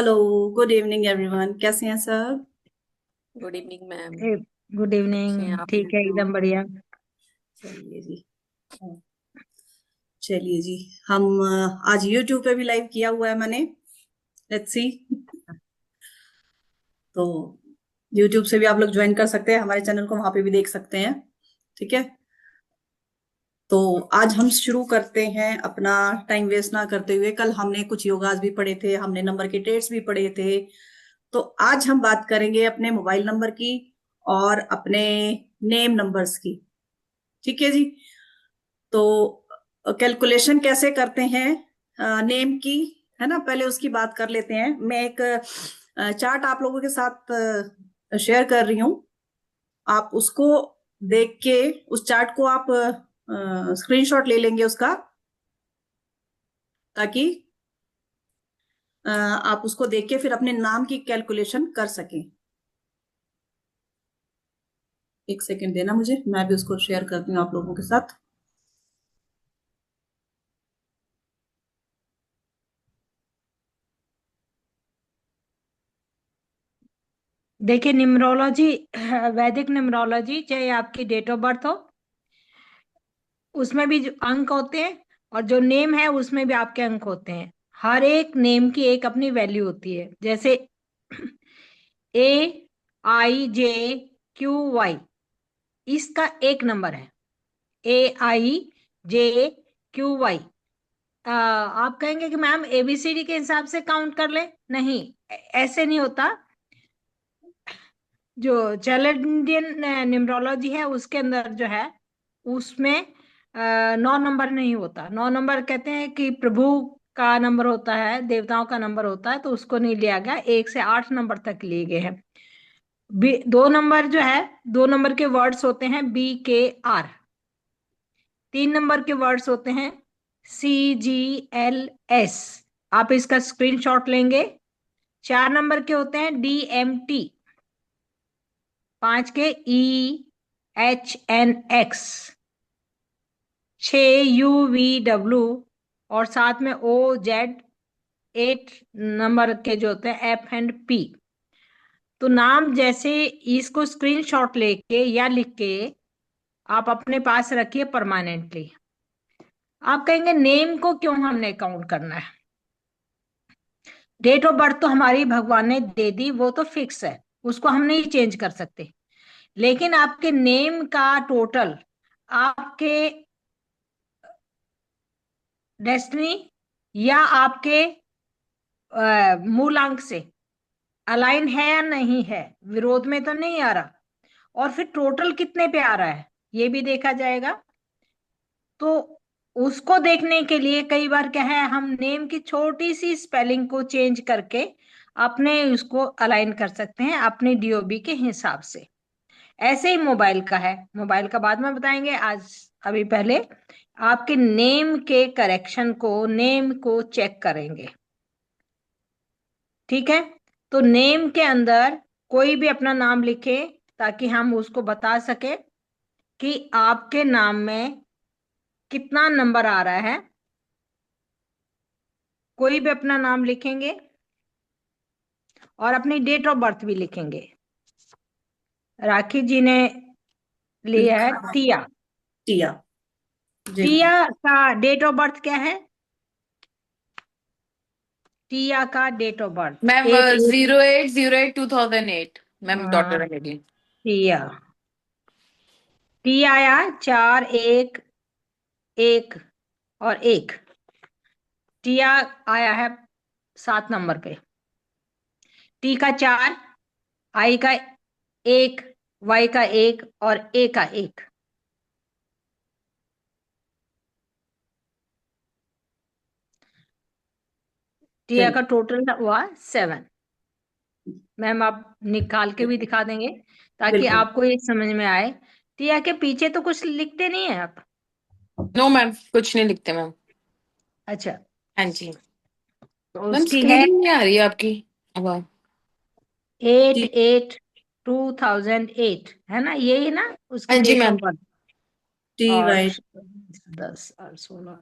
Hello. Good evening everyone, कैसे हैं सब? Good evening ma'am. गुड अच्छे हैं, इवनिंग। आप ठीक है, कैसे हो? एकदम बढ़िया। चलिए जी। चलिए जी। हम आज यूट्यूब पे भी लाइव किया हुआ है मैंने। Let's see. तो यूट्यूब से भी आप लोग ज्वाइन कर सकते हैं, हमारे चैनल को वहां पे भी देख सकते हैं। ठीक है। तो आज हम शुरू करते हैं अपना टाइम वेस्ट ना करते हुए। कल हमने कुछ योगास भी पढ़े थे, हमने नंबर के टेट्स भी पढ़े थे। तो आज हम बात करेंगे अपने मोबाइल नंबर की और अपने नेम नंबर्स की। ठीक है जी। तो कैलकुलेशन कैसे करते हैं नेम की, है ना? पहले उसकी बात कर लेते हैं। मैं एक चार्ट आप लोगों के साथ शेयर कर रही हूँ। आप उसको देख के, उस चार्ट को आप स्क्रीनशॉट ले लेंगे उसका, ताकि आप उसको देख के फिर अपने नाम की कैलकुलेशन कर सकें। एक सेकंड देना मुझे, मैं भी उसको शेयर करती हूँ आप लोगों के साथ। देखिए, न्यूमरोलॉजी, वैदिक न्यूमरोलॉजी, चाहे आपकी डेट ऑफ बर्थ हो, उसमें भी जो अंक होते हैं, और जो नेम है उसमें भी आपके अंक होते हैं। हर एक नेम की एक अपनी वैल्यू होती है। जैसे AIJQY, इसका एक नंबर है। AIJQY। आप कहेंगे कि मैम ABCD के हिसाब से काउंट कर ले। नहीं, ऐसे नहीं होता। जो चैलेंजियन न्यूमरोलॉजी है उसके अंदर जो है, उसमें 9 नंबर नहीं होता। 9 नंबर कहते हैं कि प्रभु का नंबर होता है, देवताओं का नंबर होता है, तो उसको नहीं लिया गया। 1 से 8 नंबर तक लिए गए हैं। 2 नंबर जो है, 2 नंबर के वर्ड्स होते हैं BKR। 3 नंबर के वर्ड्स होते हैं CGLS। आप इसका स्क्रीनशॉट लेंगे। 4 नंबर के होते हैं DMT। 5 के EHNX। 6 UVW। और साथ में OZ। 8 नंबर के जो होते हैं FP। तो नाम जैसे, इसको स्क्रीनशॉट लेके या लिख के आप अपने पास रखिए परमानेंटली। आप कहेंगे नेम को क्यों हमने काउंट करना है? डेट ऑफ बर्थ तो हमारी भगवान ने दे दी, वो तो फिक्स है, उसको हम नहीं चेंज कर सकते। लेकिन आपके नेम का टोटल आपके डेस्टिनी या आपके मूलांक से अलाइन है या नहीं है, विरोध में तो नहीं आ रहा, और फिर टोटल कितने पे आ रहा है, ये भी देखा जाएगा। तो उसको देखने के लिए कई बार क्या है, हम नेम की छोटी सी स्पेलिंग को चेंज करके अपने उसको अलाइन कर सकते हैं अपने DOB के हिसाब से। ऐसे ही मोबाइल का है, मोबाइल का बाद में बताएंगे। आज अभी पहले आपके नेम के करेक्शन को, नेम को चेक करेंगे। ठीक है। तो नेम के अंदर कोई भी अपना नाम लिखे, ताकि हम उसको बता सके कि आपके नाम में कितना नंबर आ रहा है। कोई भी अपना नाम लिखेंगे और अपनी डेट ऑफ बर्थ भी लिखेंगे। राखी जी ने लिया है लिखा टिया। टिया। जी मैम। टिया का डेट ऑफ बर्थ क्या है? टिया का date of birth ma'am 8/8। 08/08/2008। Ma'am हाँ, डॉटर है मेरी। टिया। टी आया 4 1 1 और 1। टिया आया है 7 नंबर पे। टी का 4, आई का 1, वाई का 1 और ए का 1। टिया चलिए। का टोटल हुआ 7। मैम आप निकाल के भी दिखा देंगे ताकि बिल्कुल। आपको ये समझ में आए। टिया के पीछे तो कुछ लिखते नहीं है आप? नो मैम, कुछ नहीं लिखते मैम। अच्छा। हाँ जी। तो मैम उसकी है स्क्रीन नहीं आ रही है आपकी। अब 8/8/2008, है ना? यही ना उसकी हाँ जी date of ma'am. Birth? T और वाई। 10 और 16,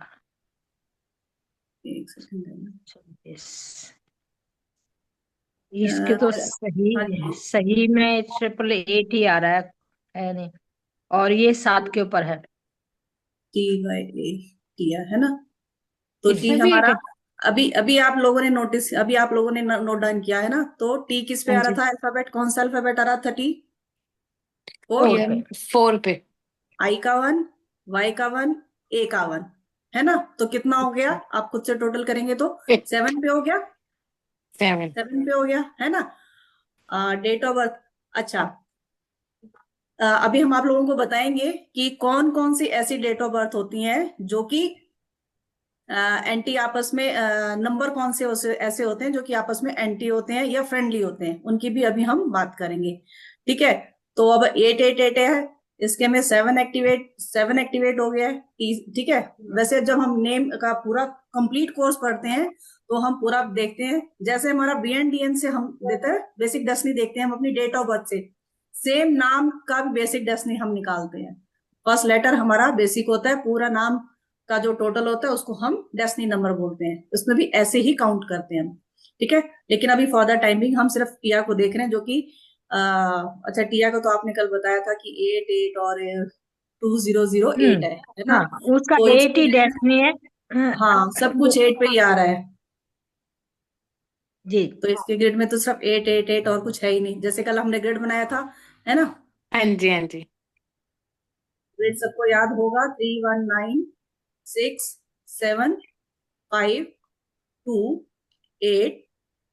एक सेकंड देना। 26। इसके तो हाँ सही जी, सही में 888 ही आ रहा है नहीं, और ये 7 के ऊपर है। TYA टिया है ना। तो टी इसमें भी एक हमारा, है। अभी अभी आप लोगों ने नोटिस, अभी आप लोगों ने नोट डाउन किया है ना। तो टी किस पे हाँ आ रहा जी। था अल्फाबेट, कौन सा अल्फाबेट आ रहा था? T four. फोर ये पे। 4 पे। आई का 1, वाई का 1, ए का 1, है ना। तो कितना हो गया? आप खुद से टोटल करेंगे तो 7 पे हो गया। 7। 7 पे हो गया, है ना। Date of birth. अच्छा, अभी हम आप लोगों को बताएंगे कि कौन कौन सी ऐसी डेट ऑफ बर्थ होती हैं जो कि एंटी आपस में, नंबर कौन से ऐसे होते हैं जो कि आपस में एंटी होते हैं या फ्रेंडली होते हैं, उनकी भी अभी हम बात करेंगे। ठीक है। तो अब 888 है, इसके में 7 एक्टिवेट हो गया है। ठीक है। वैसे जब हम नेम का पूरा कंप्लीट कोर्स पढ़ते हैं तो हम पूरा देखते हैं, जैसे हमारा BNDN से हम देते हैं बेसिक डेस्टिनी, देखते हैं हम अपनी डेट ऑफ बर्थ से, सेम नाम का भी बेसिक डेस्टिनी हम निकालते हैं। फर्स्ट लेटर हमारा बेसिक होता है, पूरा नाम का जो टोटल होता है उसको हम डेस्टिनी नंबर बोलते हैं। उसमें भी ऐसे ही काउंट करते हैं हम। ठीक है। लेकिन अभी फॉर द टाइमिंग हम सिर्फ टिया को देख रहे हैं, जो कि अच्छा, टिया को तो आपने कल बताया था कि 88 और 2008 है ना। हाँ, उसका तो 8 इसके ही ग्रिड में, डेस्टिनी है। हाँ, सब कुछ 8 पे ही आ रहा है। जी। तो इसके ग्रिड में तो सिर्फ 888 और कुछ है ही नहीं, जैसे कल हमने ग्रिड बनाया था, है ना। हाँ जी, हाँ जी। ग्रिड सबको याद होगा, 319 6 7 5 2 8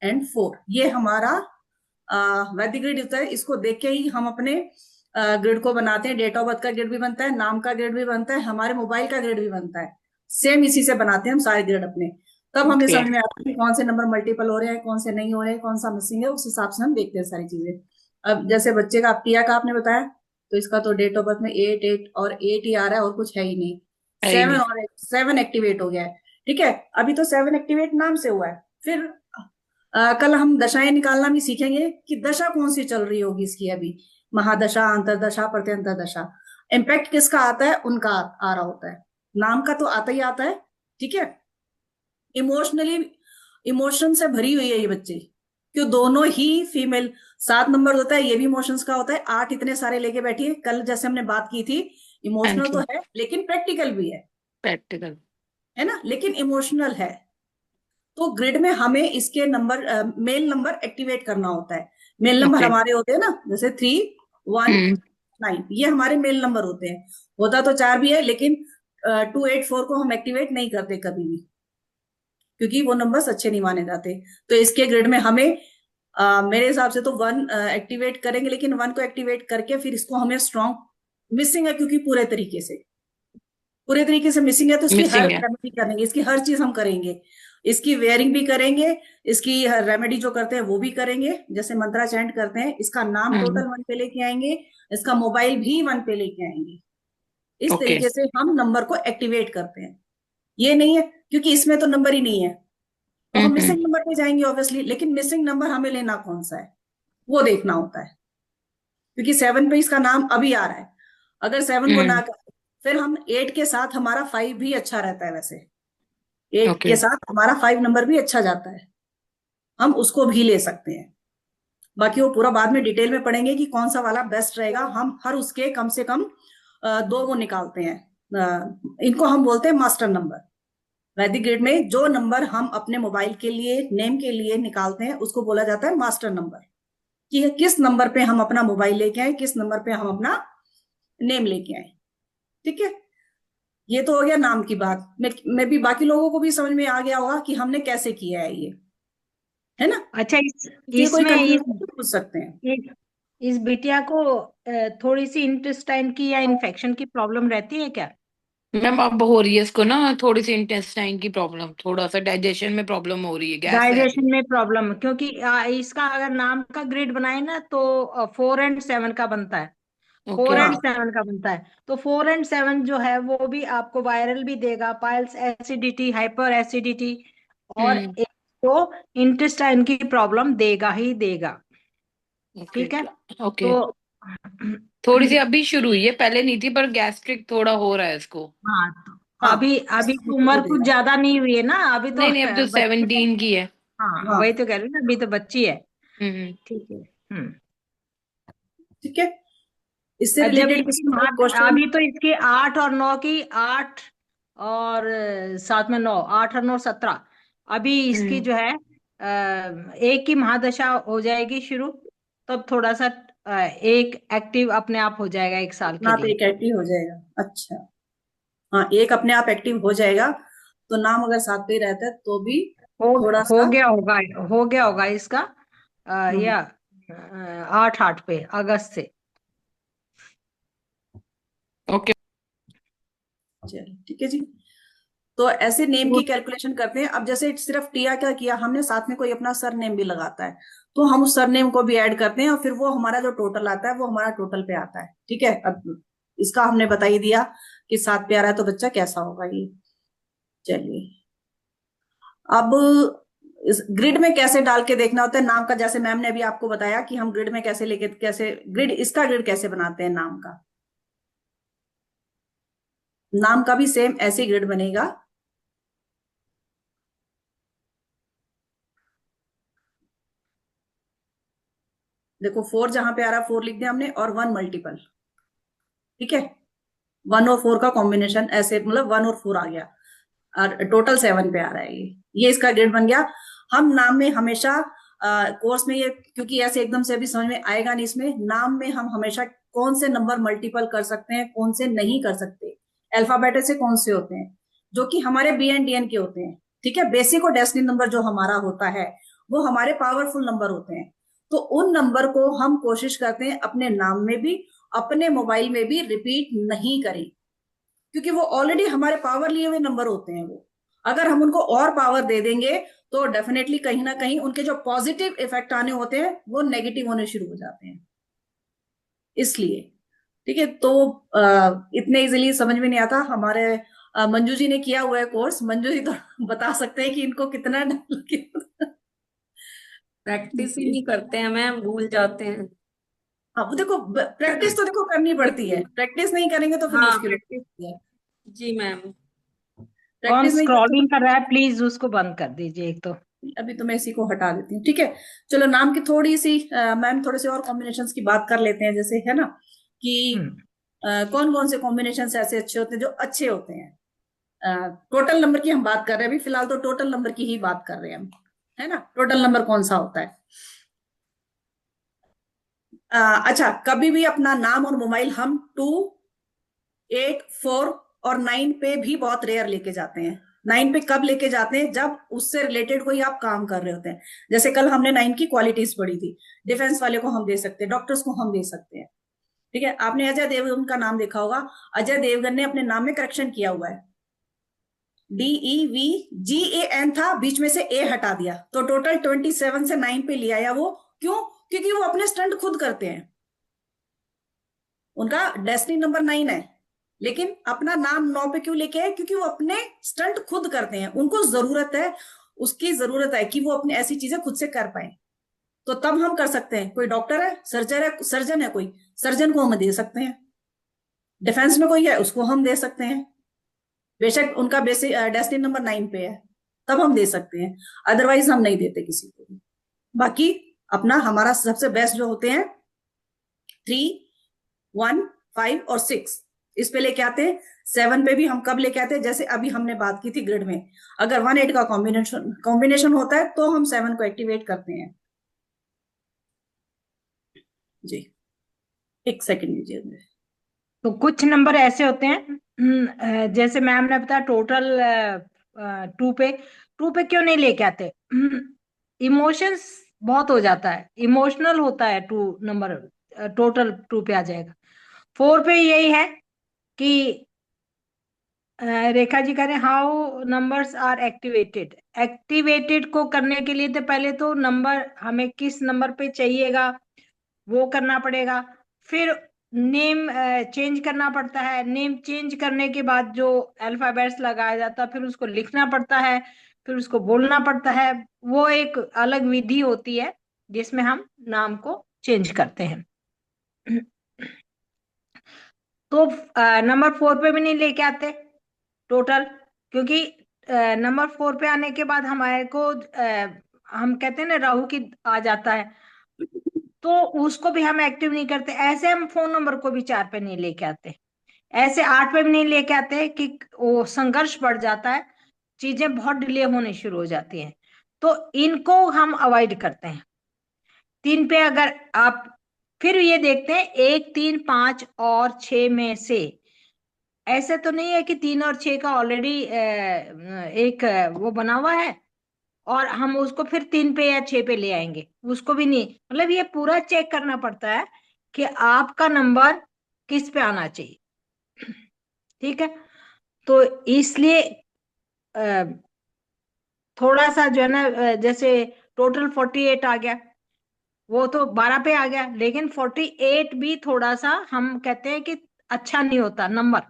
एंड 4, ये हमारा वैदिक ग्रिड होता है। इसको देख के ही हम अपने ग्रिड को बनाते हैं। डेट ऑफ बर्थ का ग्रिड भी बनता है, नाम का ग्रिड भी बनता है, हमारे मोबाइल का ग्रिड भी बनता है। सेम इसी से बनाते हैं हम सारे ग्रिड अपने। तब हमें ओके। समझ में आता है कि कौन से नंबर मल्टीपल हो रहे हैं, कौन से नहीं हो रहे हैं, कौन सा मिसिंग है, उस हिसाब से हम देखते हैं सारी चीजें। अब जैसे बच्चे का, टिया का आपने बताया, तो इसका तो डेट ऑफ बर्थ में 8 8 और 8 ही आ रहा है, और कुछ है ही नहीं। है ही सेवन, नहीं। और 7 एक्टिवेट हो गया है। ठीक है। अभी तो 7 एक्टिवेट नाम से हुआ है। फिर कल हम दशाएं निकालना भी सीखेंगे कि दशा कौन सी चल रही होगी इसकी अभी। महादशा, अंतरदशा, प्रत्यंतर दशा। इम्पैक्ट किसका आता है? उनका आ रहा होता है। नाम का तो आता ही आता है। ठीक है। इमोशनली, इमोशन से भरी हुई है ये बच्ची, क्यों? दोनों ही फीमेल। 7 नंबर होता है, ये भी इमोशंस का होता है। 8 इतने सारे लेके बैठी है, कल जैसे हमने बात की थी। हाँ इमोशनल तो जी। है लेकिन प्रैक्टिकल भी प्रैक्टिकल। है ना, लेकिन इमोशनल है। तो ग्रिड में हमें इसके नंबर, मेल नंबर एक्टिवेट करना होता है। Mail number okay. हमारे होते हैं ना, जैसे 3 1 हम्म। 9, ये हमारे मेल नंबर होते हैं। होता तो 4 भी है, लेकिन 2 8 4 को हम एक्टिवेट नहीं करते कभी भी, क्योंकि वो नंबर्स अच्छे नहीं माने जाते। तो इसके ग्रिड में हमें, मेरे हिसाब से तो 1 एक्टिवेट करेंगे, लेकिन 1 को एक्टिवेट करके फिर इसको हमें स्ट्रॉन्ग, मिसिंग है क्योंकि पूरे तरीके से मिसिंग है, तो इसकी हर मिसिंग है। रेमेडी करेंगे, इसकी हर चीज हम करेंगे। इसकी वेयरिंग भी करेंगे, इसकी हर रेमेडी जो करते हैं वो भी करेंगे, जैसे मंत्रा चैंट करते हैं, इसका नाम हम्म। टोटल 1 पे लेके आएंगे, इसका मोबाइल भी 1 पे लेके आएंगे। इस ओके। तरीके से हम नंबर को एक्टिवेट करते हैं। ये नहीं है क्योंकि इसमें तो नंबर ही नहीं है, तो हम हम्म। मिसिंग नंबर पे जाएंगे ऑब्वियसली, लेकिन मिसिंग नंबर हमें लेना कौन सा है वो देखना होता है, क्योंकि 7 पे इसका नाम अभी आ रहा है। अगर 7 को ना हम्म। कर, फिर हम 8 के साथ, हमारा 5 भी अच्छा रहता है वैसे। 8 ओके। के साथ हमारा 5 नंबर भी अच्छा जाता है, हम उसको भी ले सकते हैं। बाकी वो पूरा बाद में डिटेल में पढ़ेंगे कि कौन सा वाला बेस्ट रहेगा। हम हर उसके कम से कम 2 वो निकालते हैं। इनको हम बोलते हैं मास्टर नंबर। वैदिक ग्रिड में जो नंबर हम अपने मोबाइल के लिए, नेम के लिए निकालते हैं, उसको बोला जाता है मास्टर नंबर। कि किस नंबर पे हम अपना मोबाइल लेके आए, किस नंबर पे हम अपना नेम लेके आए। ठीक है। ये तो हो गया नाम की बात। मैं भी, बाकी लोगों को भी समझ में आ गया होगा कि हमने कैसे किया है ये, है ना। अच्छा, ये कोई इसमें कंफ्यूजन पूछ सकते हैं। इस इस बिटिया को थोड़ी सी इंटेस्टाइन की या इन्फेक्शन की प्रॉब्लम रहती है क्या? मैम अब हो रही है इसको ना, थोड़ी सी इंटेस्टाइन की प्रॉब्लम, थोड़ा सा डाइजेशन में प्रॉब्लम हो रही है, गैस है अभी। डाइजेशन में प्रॉब्लम, क्योंकि इसका अगर नाम का ग्रिड बनाए ना तो 4 और 7 का बनता है। ओके। फोर हाँ, एंड सेवन का बनता है, तो 4 और 7 जो है वो भी आपको वायरल भी देगा, पाइल्स एसिडिटी, हाइपर एसिडिटी, और हम्म। एक तो इंटेस्टाइन की प्रॉब्लम देगा ही देगा। ओके। ठीक है। ओके। तो थोड़ी सी अभी शुरू हुई है, पहले नहीं थी, पर गैस्ट्रिक थोड़ा हो रहा है इसको। हाँ, तो हाँ, अभी अभी इसको तो उम्र कुछ देगा। ज्यादा नहीं हुई है ना, अभी तो नहीं नहीं, अब तो बच्ची है। 17 की है। हाँ, हाँ, वही तो कह रही हूँ ना, अभी तो बच्ची है। ठीक है। हम्म। ठीक है, इससे जब रिलेटेड इसकी किसी को क्वेश्चन? अभी तो इसकी 8 और 9 की 8 और 7 में 9, 8 और 9 17। अभी इसकी जो है एक की महादशा हो जाएगी शुरू, तब थोड़ा सा एक एक्टिव अपने आप हो जाएगा 1 साल अपने के आप लिए। एक एक्टिव हो जाएगा, अच्छा। हाँ, एक अपने आप एक्टिव हो जाएगा, तो नाम अगर साथ पे ही रहता है तो भी हो थोड़ा हो सा। गया होगा, हो गया होगा इसका हम्म, या 8 8 पे अगस्त से। ओके। चलिए ठीक है जी। तो ऐसे नेम की कैलकुलेशन करते हैं। अब जैसे सिर्फ टिया क्या किया हमने, साथ में कोई अपना सर नेम भी लगाता है, तो हम उस सर नेम को भी ऐड करते हैं, और फिर वो हमारा जो टोटल आता है वो हमारा टोटल पे आता है। ठीक है, अब इसका हमने बता ही दिया कि 7 पे आ रहा है, तो बच्चा कैसा होगा ये। चलिए, अब इस ग्रिड में कैसे डाल के देखना होता है नाम का, जैसे मैम ने अभी आपको बताया कि हम ग्रिड में कैसे लेके, कैसे ग्रिड, इसका ग्रिड कैसे बनाते हैं नाम का। नाम का भी सेम ऐसे ग्रिड बनेगा। देखो 4 जहां पे आ रहा है 4 लिख दिया हमने, और 1 मल्टीपल। ठीक है, 1 और 4 का कॉम्बिनेशन ऐसे, मतलब 1 और 4 आ गया, और टोटल 7 पे आ रहा है ये इसका ग्रेड बन गया। हम नाम में हमेशा कोर्स में ये, क्योंकि ऐसे एकदम से अभी समझ में आएगा नहीं, इसमें नाम में हम हमेशा कौन से नंबर मल्टीपल कर सकते हैं, कौन से नहीं कर सकते, अल्फाबेट से कौन से होते हैं, जो कि हमारे बी एंड डी एन के होते हैं। ठीक है, बेसिक और डेस्टिनी नंबर जो हमारा होता है वो हमारे पावरफुल नंबर होते हैं। तो उन नंबर को हम कोशिश करते हैं अपने नाम में भी, अपने मोबाइल में भी रिपीट नहीं करें, क्योंकि वो ऑलरेडी हमारे पावर लिए हुए नंबर होते हैं। वो अगर हम उनको और पावर दे देंगे तो डेफिनेटली कहीं ना कहीं उनके जो पॉजिटिव इफेक्ट आने होते हैं वो नेगेटिव होने शुरू हो जाते हैं, इसलिए। ठीक है, तो इतने इजीली समझ में नहीं आता। हमारे मंजू जी ने किया हुआ है कोर्स, मंजू जी तो बता सकते हैं कि इनको कितना प्रैक्टिस ही जी। नहीं करते हैं मैम, भूल जाते हैं। हाँ, वो देखो प्रैक्टिस तो देखो करनी पड़ती है, प्रैक्टिस नहीं करेंगे तो फिर हाँ मुश्किल प्रैक्टिस। होती है। जी मैम। कौन प्रैक्टिस नहीं करते स्क्रॉलिंग तो। कर रहा है, प्लीज उसको बंद कर दीजिए एक तो। अभी तो मैं इसी को हटा देती हूँ, ठीक है। चलो, नाम की थोड़ी सी मैम थोड़े से और कॉम्बिनेशंस की बात कर लेते हैं, जैसे है ना कि हम्म। कौन कौन से कॉम्बिनेशन ऐसे अच्छे होते हैं जो अच्छे होते हैं। टोटल नंबर की हम बात कर रहे हैं अभी फिलहाल, तो टोटल नंबर की ही बात कर रहे हैं हम, है ना। टोटल नंबर कौन सा होता है। अच्छा, कभी भी अपना नाम और मोबाइल हम 2, 8, 4 और 9 पे भी बहुत रेयर लेके जाते हैं। 9 पे कब लेके जाते हैं, जब उससे रिलेटेड कोई आप काम कर रहे होते हैं। जैसे कल हमने 9 की क्वालिटीज पढ़ी थी, डिफेंस वाले को हम दे सकते हैं, डॉक्टर्स को हम दे सकते हैं। ठीक है, आपने अजय देवगन का नाम देखा होगा, अजय देवगन ने अपने नाम में करेक्शन किया हुआ है, DEVGAN था, बीच में से ए हटा दिया, तो टोटल 27 से 9 पे लिया। या वो क्यों, क्योंकि वो अपने स्टंट खुद करते हैं, उनका डेस्टिनी नंबर 9 है, लेकिन अपना नाम 9 पे क्यों लेके आए, क्योंकि वो अपने स्टंट खुद करते हैं, उनको जरूरत है, उसकी जरूरत है कि वो अपनी ऐसी चीजें खुद से कर पाए। तो तब हम कर सकते हैं। कोई डॉक्टर है, सर्जन है कोई, सर्जन को हम दे सकते हैं। डिफेंस में कोई है, उसको हम दे सकते हैं, बेशक उनका बेसिक डेस्टिनी नंबर 9 पे है, तब हम दे सकते हैं, अदरवाइज हम नहीं देते किसी को भी। बाकी अपना हमारा सबसे बेस्ट जो होते हैं 3, 1, 5 और 6, इस पे लेके आते हैं। 7 पे भी हम कब लेके आते हैं, जैसे अभी हमने बात की थी ग्रिड में, अगर 1 8 का कॉम्बिनेशन होता है तो हम 7 को एक्टिवेट करते हैं। जी, एक सेकंड दीजिए मुझे। तो कुछ नंबर ऐसे होते हैं, जैसे मैम ने बताया टोटल 2 पे, 2 पे क्यों नहीं लेके आते। इमोशंस बहुत हो जाता है, इमोशनल होता है 2 नंबर, टोटल 2 पे आ जाएगा। 4 पे यही है कि रेखा जी कह रहे हैं how numbers are activated. Activated को करने के लिए तो पहले तो नंबर हमें किस नंबर पे चाहिएगा वो करना पड़ेगा, फिर नेम चेंज करना पड़ता है, नेम चेंज करने के बाद जो अल्फाबेट्स लगाया जाता है फिर उसको लिखना पड़ता है, फिर उसको बोलना पड़ता है। वो एक अलग विधि होती है जिसमें हम नाम को चेंज करते हैं। तो नंबर 4 पे भी नहीं लेके आते टोटल, क्योंकि नंबर 4 पे आने के बाद हमारे को हम कहते हैं ना राहु की आ जाता है, तो उसको भी हम एक्टिव नहीं करते। ऐसे हम फोन नंबर को भी 4 पे नहीं लेके आते, ऐसे 8 पे भी नहीं लेके आते, कि वो संघर्ष बढ़ जाता है, चीजें बहुत डिले होने शुरू हो जाती हैं। तो इनको हम अवॉइड करते हैं। 3 पे अगर आप फिर ये देखते हैं 1, 3, 5 और 6 में से ऐसे तो नहीं है कि 3 और 6 का ऑलरेडी एक वो बना हुआ है और हम उसको फिर 3 पे या 6 पे ले आएंगे, उसको भी नहीं। मतलब ये पूरा चेक करना पड़ता है कि आपका नंबर किस पे आना चाहिए। ठीक है, तो इसलिए अ, थोड़ा सा जो है ना, जैसे टोटल 48 आ गया, वो तो 12 पे आ गया, लेकिन 48 भी थोड़ा सा हम कहते हैं कि अच्छा नहीं होता नंबर।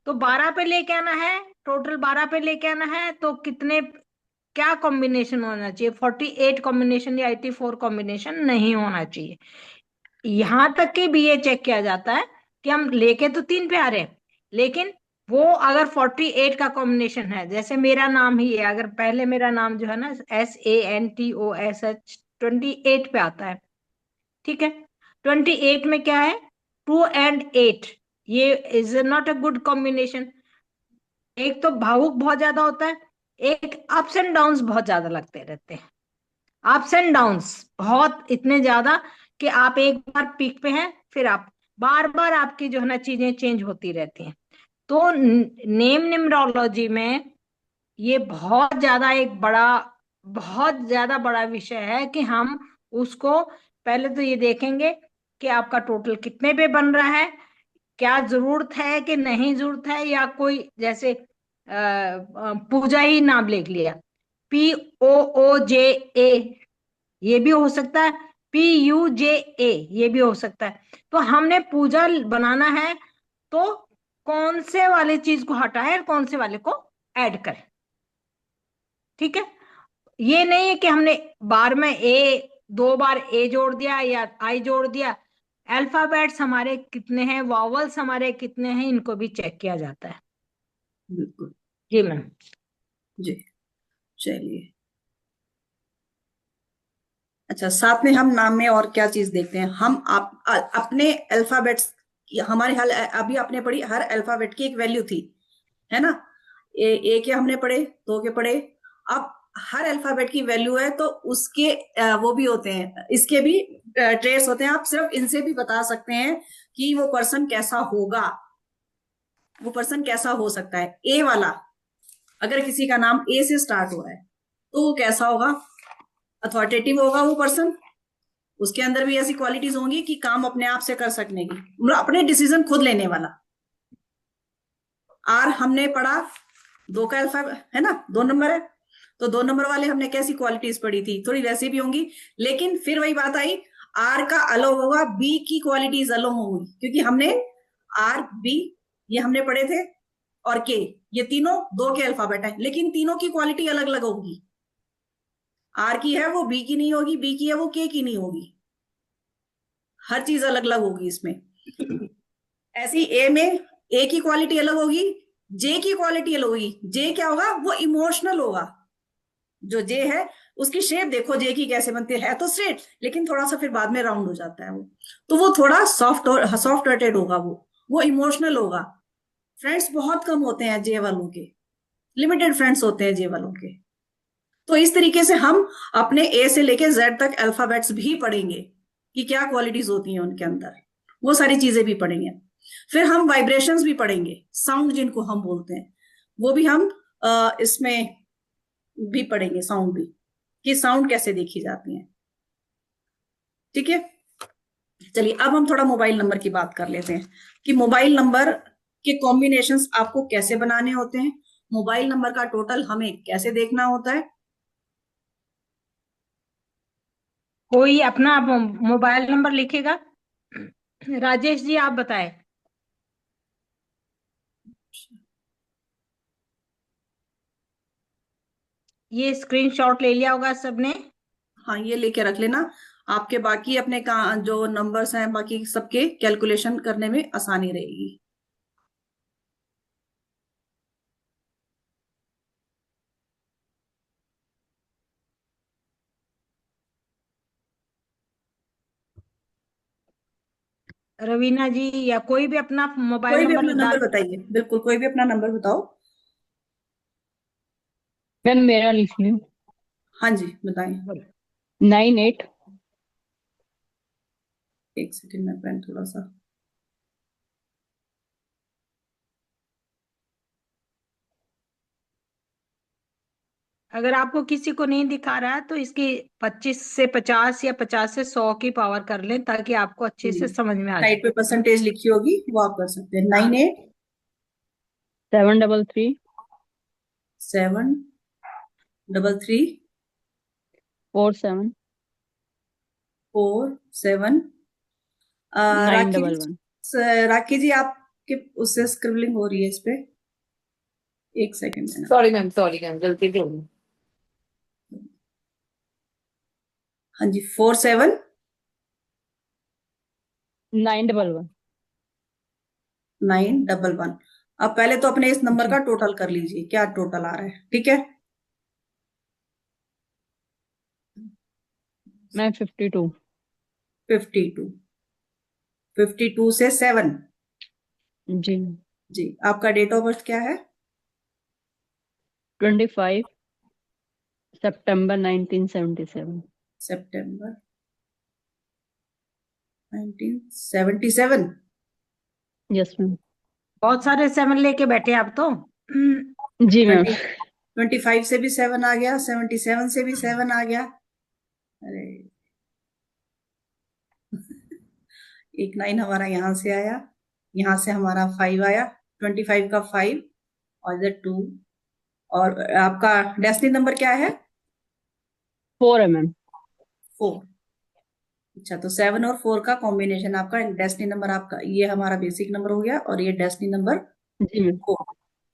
तो 12 पे लेके आना है, टोटल 12 पे लेके आना है, तो कितने, क्या कॉम्बिनेशन होना चाहिए? 48 कॉम्बिनेशन या 84 कॉम्बिनेशन नहीं होना चाहिए। यहां तक कि भी ये चेक किया जाता है कि हम लेके तो 3 पे आ रहे हैं, लेकिन वो अगर 48 का कॉम्बिनेशन है, जैसे मेरा नाम ही है, अगर पहले मेरा नाम जो है ना SANTOSH 28 पे आता है, ठीक है, 28 में क्या है, 2 and 8, ये is not a good combination. एक तो भावुक बहुत ज्यादा होता है, एक अप्स एंड डाउन्स बहुत ज्यादा लगते रहते हैं। अप्स एंड डाउन्स बहुत इतने ज्यादा कि आप एक बार पीक पे हैं, फिर आप बार बार आपकी जो है ना चीजें चेंज होती रहती हैं। तो नेम न्यूमरोलॉजी में ये बहुत ज्यादा एक बड़ा, बहुत ज्यादा बड़ा विषय है कि हम उसको पहले तो ये देखेंगे कि आपका टोटल कितने पे बन रहा है, क्या जरूरत है कि नहीं जरूरत है, या कोई जैसे पूजा ही नाम लिख लिया, POOJA, ये भी हो सकता है, PUJA, ये भी हो सकता है। तो हमने पूजा बनाना है, तो कौन से वाले चीज को हटाए और कौन से वाले को ऐड करें। ठीक है, ये नहीं है कि हमने बार में दो बार ए जोड़ दिया या आई जोड़ दिया। अल्फाबेट्स हमारे कितने हैं, वॉवल्स हमारे कितने हैं, इनको भी चेक किया जाता है। बिल्कुल। जी मैम। जी, चलिए। अच्छा, साथ में हम नाम में और क्या चीज देखते हैं, हम अपने अल्फाबेट्स, हमारे हल अभी आपने पढ़ी हर अल्फाबेट की एक वैल्यू थी, है ना। ए के हमने पढ़े, दो के पढ़े। अब हर अल्फाबेट की वैल्यू है, तो उसके वो भी होते हैं, इसके भी ट्रेस होते हैं। आप सिर्फ इनसे भी बता सकते हैं कि वो पर्सन कैसा होगा, वो पर्सन कैसा हो सकता है। ए वाला, अगर किसी का नाम ए से स्टार्ट हो रहा है, तो वो कैसा होगा, अथॉरिटेटिव होगा वो पर्सन। उसके अंदर भी ऐसी क्वालिटीज होंगी कि काम अपने आप से कर सकने की, मतलब अपने डिसीजन खुद लेने वाला। आर हमने पढ़ा, दो का अल्फाबेट है ना, 2 नंबर है, तो 2 नंबर वाले हमने कैसी क्वालिटीज पढ़ी थी, थोड़ी वैसी भी होंगी। लेकिन फिर वही बात आई, आर का अलग होगा, बी की क्वालिटीज अलग होंगी, क्योंकि हमने आर बी ये हमने पढ़े थे, और के, ये तीनों 2 के अल्फाबेट है, लेकिन तीनों की क्वालिटी अलग अलग होगी। आर की है वो बी की नहीं होगी, बी की है वो के की नहीं होगी, हर चीज अलग अलग होगी इसमें। ऐसी ए में ए की क्वालिटी अलग होगी, जे की क्वालिटी अलग होगी। जे क्या होगा, वो इमोशनल होगा। जो जे है उसकी शेप देखो जे की कैसे बनती है तो स्ट्रेट, लेकिन थोड़ा सा फिर बाद में राउंड हो जाता है वो, तो वो थोड़ा सॉफ्ट और सॉफ्ट हार्टेड होगा, वो इमोशनल होगा। फ्रेंड्स बहुत कम होते हैं जे वालों के, लिमिटेड फ्रेंड्स होते हैं जे वालों के। तो इस तरीके से हम अपने ए से लेके जेड तक अल्फाबेट्स भी पढ़ेंगे कि क्या क्वालिटीज होती हैं उनके अंदर, वो सारी चीजें भी पढ़ेंगे। फिर हम वाइब्रेशंस भी पढ़ेंगे, साउंड जिनको हम बोलते हैं, वो भी हम इसमें भी पढ़ेंगे, साउंड भी, कि साउंड कैसे देखी जाती है। ठीक है, चलिए अब हम थोड़ा मोबाइल नंबर की बात कर लेते हैं कि मोबाइल नंबर के कॉम्बिनेशंस आपको कैसे बनाने होते हैं, मोबाइल नंबर का टोटल हमें कैसे देखना होता है। कोई अपना मोबाइल नंबर लिखेगा? राजेश जी आप बताएं। ये स्क्रीनशॉट ले लिया होगा सबने? हाँ, ये लेके रख लेना, आपके बाकी अपने का जो नंबर्स हैं बाकी सबके कैलकुलेशन करने में आसानी रहेगी। रवीना जी या कोई भी अपना मोबाइल कोई भी नंबर अपना डाल। नंबर बताइए, बिल्कुल कोई भी अपना नंबर बताओ। मैम मेरा लिख लूं? हाँ जी बताएं। 98। एक सेकंड में पेन थोड़ा सा। अगर आपको किसी को नहीं दिखा रहा है तो इसकी 25 से 50 या 50 से 100 की पावर कर लें ताकि आपको अच्छे से समझ में आ साइड जाए। पे परसेंटेज लिखी होगी, वो आप कर सकते हैं। 98 733 733 47 47। राखी जी, 911। राखी जी आपके उससे स्क्रिबलिंग हो रही है इस पे, एक सेकंड में ना। सॉरी मैम, गलती से हो गई। हाँ जी 47 911। 911। अब पहले तो अपने इस नंबर जी का टोटल कर लीजिए, क्या टोटल आ रहा है, ठीक है। मैम 52। 52। 52 से 7। जी। जी आपका डेट ऑफ बर्थ क्या है? 25 सितंबर 1977। सितंबर 1977। Yes ma'am. बहुत सारे 7 लेके बैठे आप तो। जी मैम। 25 से भी 7 आ गया, 77 से भी 7 आ गया। अरे एक 9 हमारा यहाँ से आया, यहाँ से हमारा 5 आया, 25 का 5 और इधर 2। और आपका डेस्टिनी नंबर क्या है? 4 है मैम। 4। अच्छा तो 7 और 4 का कॉम्बिनेशन आपका डेस्टिनी नंबर, आपका ये हमारा बेसिक नंबर हो गया और ये डेस्टिनी नंबर जी मैम। 4।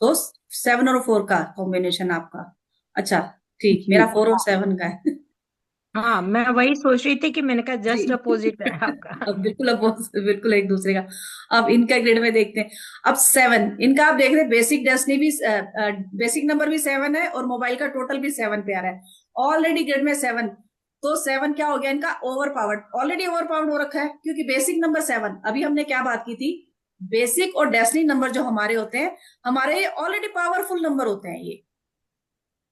तो 7 और 4 का कॉम्बिनेशन आपका। अच्छा ठीक, जी मेरा 4 और 7 का है। हाँ, मैं वही सोच रही थी कि मैंने कहा जी जस्ट अपोजिट है आपका। अब बिल्कुल, अब बिल्कुल एक दूसरे का। अब इनका ग्रेड में देखते हैं। अब 7 इनका आप देख रहे हैं, बेसिक डेस्टिनी भी बेसिक नंबर भी 7 है और मोबाइल का टोटल भी 7 पे आ रहा है। ऑलरेडी ग्रेड में 7। तो 7 क्या हो गया इनका? Over powered, already over powered हो रखा है क्योंकि बेसिक नंबर 7। अभी हमने क्या बात की थी? बेसिक और डेस्टिनी नंबर जो हमारे होते हैं, हमारे ऑलरेडी पावरफुल नंबर होते हैं ये।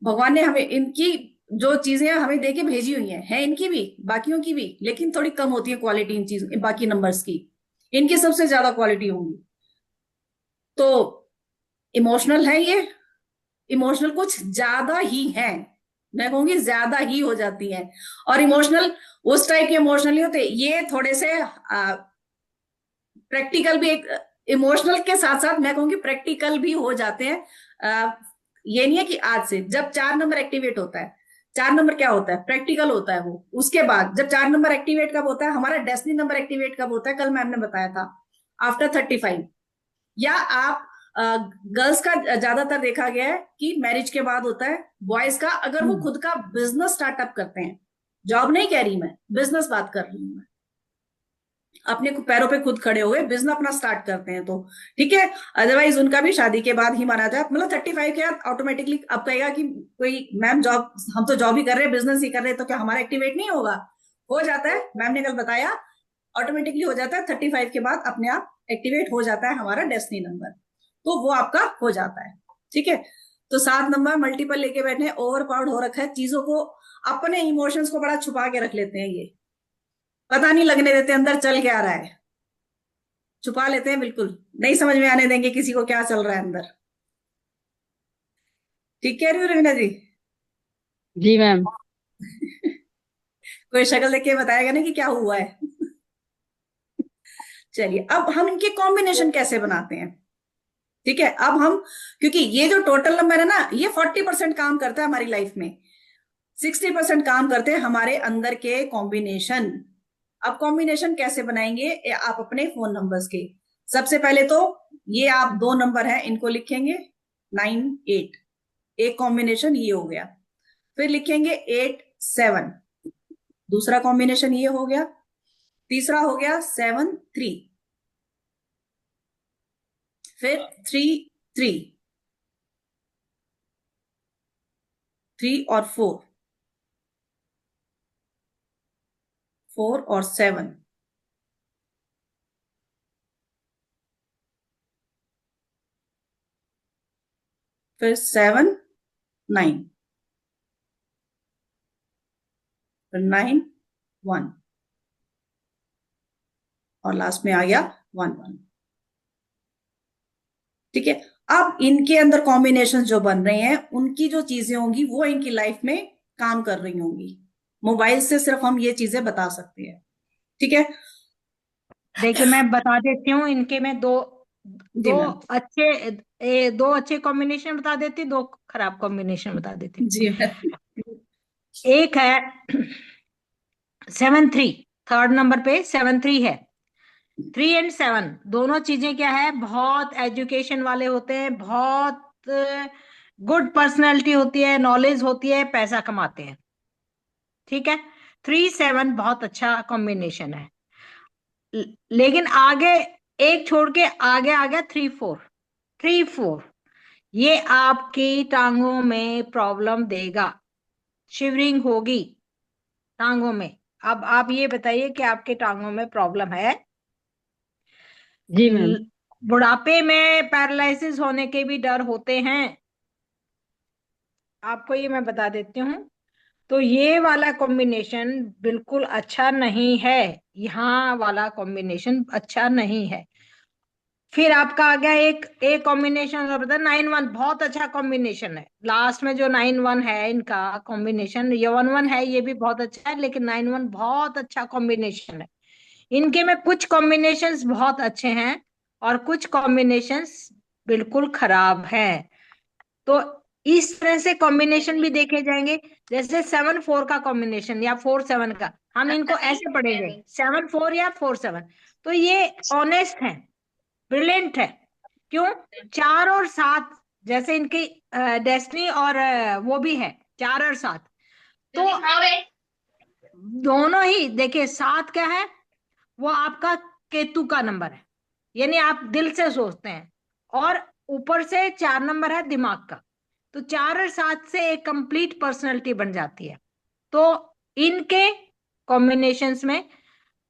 भगवान ने हमें इनकी जो चीजें हमें देके भेजी हुई हैं इनकी भी, बाकियों की भी, लेकिन थोड़ी कम होती है क्वालिटी इन चीज, बाकी नंबर्स की। इनकी सबसे ज्यादा क्वालिटी होंगी। तो इमोशनल है ये, इमोशनल कुछ ज्यादा ही है, मैं कहूंगी ज्यादा ही हो जाती है। और इमोशनल उस टाइप के इमोशनल नहीं होते ये, थोड़े से प्रैक्टिकल भी, एक इमोशनल के साथ साथ मैं कहूंगी प्रैक्टिकल भी हो जाते हैं। ये नहीं है कि आज से, जब 4 नंबर एक्टिवेट होता है, 4 नंबर क्या होता है? प्रैक्टिकल होता है वो। उसके बाद जब 4 नंबर एक्टिवेट कब होता है? हमारा डेस्टिनी नंबर एक्टिवेट कब होता है? कल मैम ने बताया था, आफ्टर 35। या आप गर्ल्स का ज्यादातर देखा गया है कि मैरिज के बाद होता है। बॉयज का अगर वो खुद का बिजनेस स्टार्टअप करते हैं, जॉब नहीं कह रही मैं, बिजनेस बात कर रही हूँ मैं, अपने पैरों पे खुद खड़े हुए बिजनेस अपना स्टार्ट करते हैं तो ठीक है। अदरवाइज उनका भी शादी के बाद ही माना जाए, मतलब 35 के बाद ऑटोमेटिकली अब कहेगा कि कोई मैम जॉब, हम तो जॉब ही कर रहे हैं, बिजनेस ही कर रहे हैं, तो क्या हमारा एक्टिवेट नहीं होगा? हो जाता है, मैम ने कल बताया, ऑटोमेटिकली हो जाता है। 35 के बाद अपने आप एक्टिवेट हो जाता है हमारा डेस्टिनी नंबर, तो वो आपका हो जाता है। ठीक है, तो 7 नंबर मल्टीपल लेके बैठे हैं, ओवर पावर्ड हो रखा है चीजों को, अपने इमोशंस को बड़ा छुपा के रख लेते हैं ये, पता नहीं लगने देते अंदर चल क्या रहा है, छुपा लेते हैं, बिल्कुल नहीं समझ में आने देंगे किसी को क्या चल रहा है अंदर। ठीक कह रही हूँ रवीना जी? जी मैम। कोई शक्ल देख के बताएगा ना कि क्या हुआ है। चलिए अब हम इनके कॉम्बिनेशन कैसे बनाते हैं। ठीक है, अब हम, क्योंकि ये जो टोटल नंबर है ना, ये 40% काम करता है हमारी लाइफ में, 60% काम करते हैं हमारे अंदर के कॉम्बिनेशन। अब कॉम्बिनेशन कैसे बनाएंगे आप अपने फोन नंबर्स के? सबसे पहले तो ये आप 2 नंबर है इनको लिखेंगे 9 8, एक कॉम्बिनेशन ये हो गया। फिर लिखेंगे 8 7, दूसरा कॉम्बिनेशन ये हो गया। तीसरा हो गया 7 3, फिर 3 3, 3 और 4, 4 और 7, फिर 7 9, फिर 9 1, और लास्ट में आ गया 1 1। ठीक है, अब इनके अंदर कॉम्बिनेशन जो बन रहे हैं, उनकी जो चीजें होंगी वो इनकी लाइफ में काम कर रही होंगी। मोबाइल से सिर्फ हम ये चीजें बता सकते हैं। ठीक है देखिए मैं बता देती हूँ, इनके में दो जी दो मैम। दो अच्छे कॉम्बिनेशन बता देती, दो खराब कॉम्बिनेशन बता देती। जी मैम। एक है 7 3, थर्ड नंबर पे 7 3 है। 3 और 7 दोनों चीजें क्या है, बहुत एजुकेशन वाले होते हैं, बहुत गुड पर्सनैलिटी होती है, नॉलेज होती है, पैसा कमाते हैं। ठीक है, 3 7 बहुत अच्छा कॉम्बिनेशन है। लेकिन आगे एक छोड़ के आगे आ गया 3 4। 3 4 ये आपकी टांगों में प्रॉब्लम देगा, शिवरिंग होगी टांगों में। अब आप ये बताइए कि आपके टांगों में प्रॉब्लम है। जी मैम। बुढ़ापे में पैरालिसिस होने के भी डर होते हैं, आपको ये मैं बता देती हूँ। तो ये वाला कॉम्बिनेशन बिल्कुल अच्छा नहीं है, यहाँ वाला कॉम्बिनेशन अच्छा नहीं है। फिर आपका आ गया एक कॉम्बिनेशन और पता 9 1, बहुत अच्छा कॉम्बिनेशन है। लास्ट में जो 9 1 है इनका कॉम्बिनेशन, ये 1 1 है, ये भी बहुत अच्छा है, लेकिन 9 1 बहुत अच्छा कॉम्बिनेशन है। इनके में कुछ कॉम्बिनेशंस बहुत अच्छे हैं और कुछ कॉम्बिनेशंस बिल्कुल खराब हैं। तो इस तरह से कॉम्बिनेशन भी देखे जाएंगे, जैसे 7 4 का कॉम्बिनेशन या 4 7 का, हम इनको ऐसे पढ़ेंगे 7 4 या 4 7। तो ये ऑनेस्ट है, ब्रिलियंट है। क्यों? 4 और 7 जैसे इनकी डेस्टिनी और वो भी है 4 और 7। तो दोनों ही देखिए, 7 क्या है, वो आपका केतु का नंबर है, यानी आप दिल से सोचते हैं। और ऊपर से 4 नंबर है दिमाग का। तो 4 और 7 से एक कंप्लीट पर्सनैलिटी बन जाती है। तो इनके कॉम्बिनेशंस में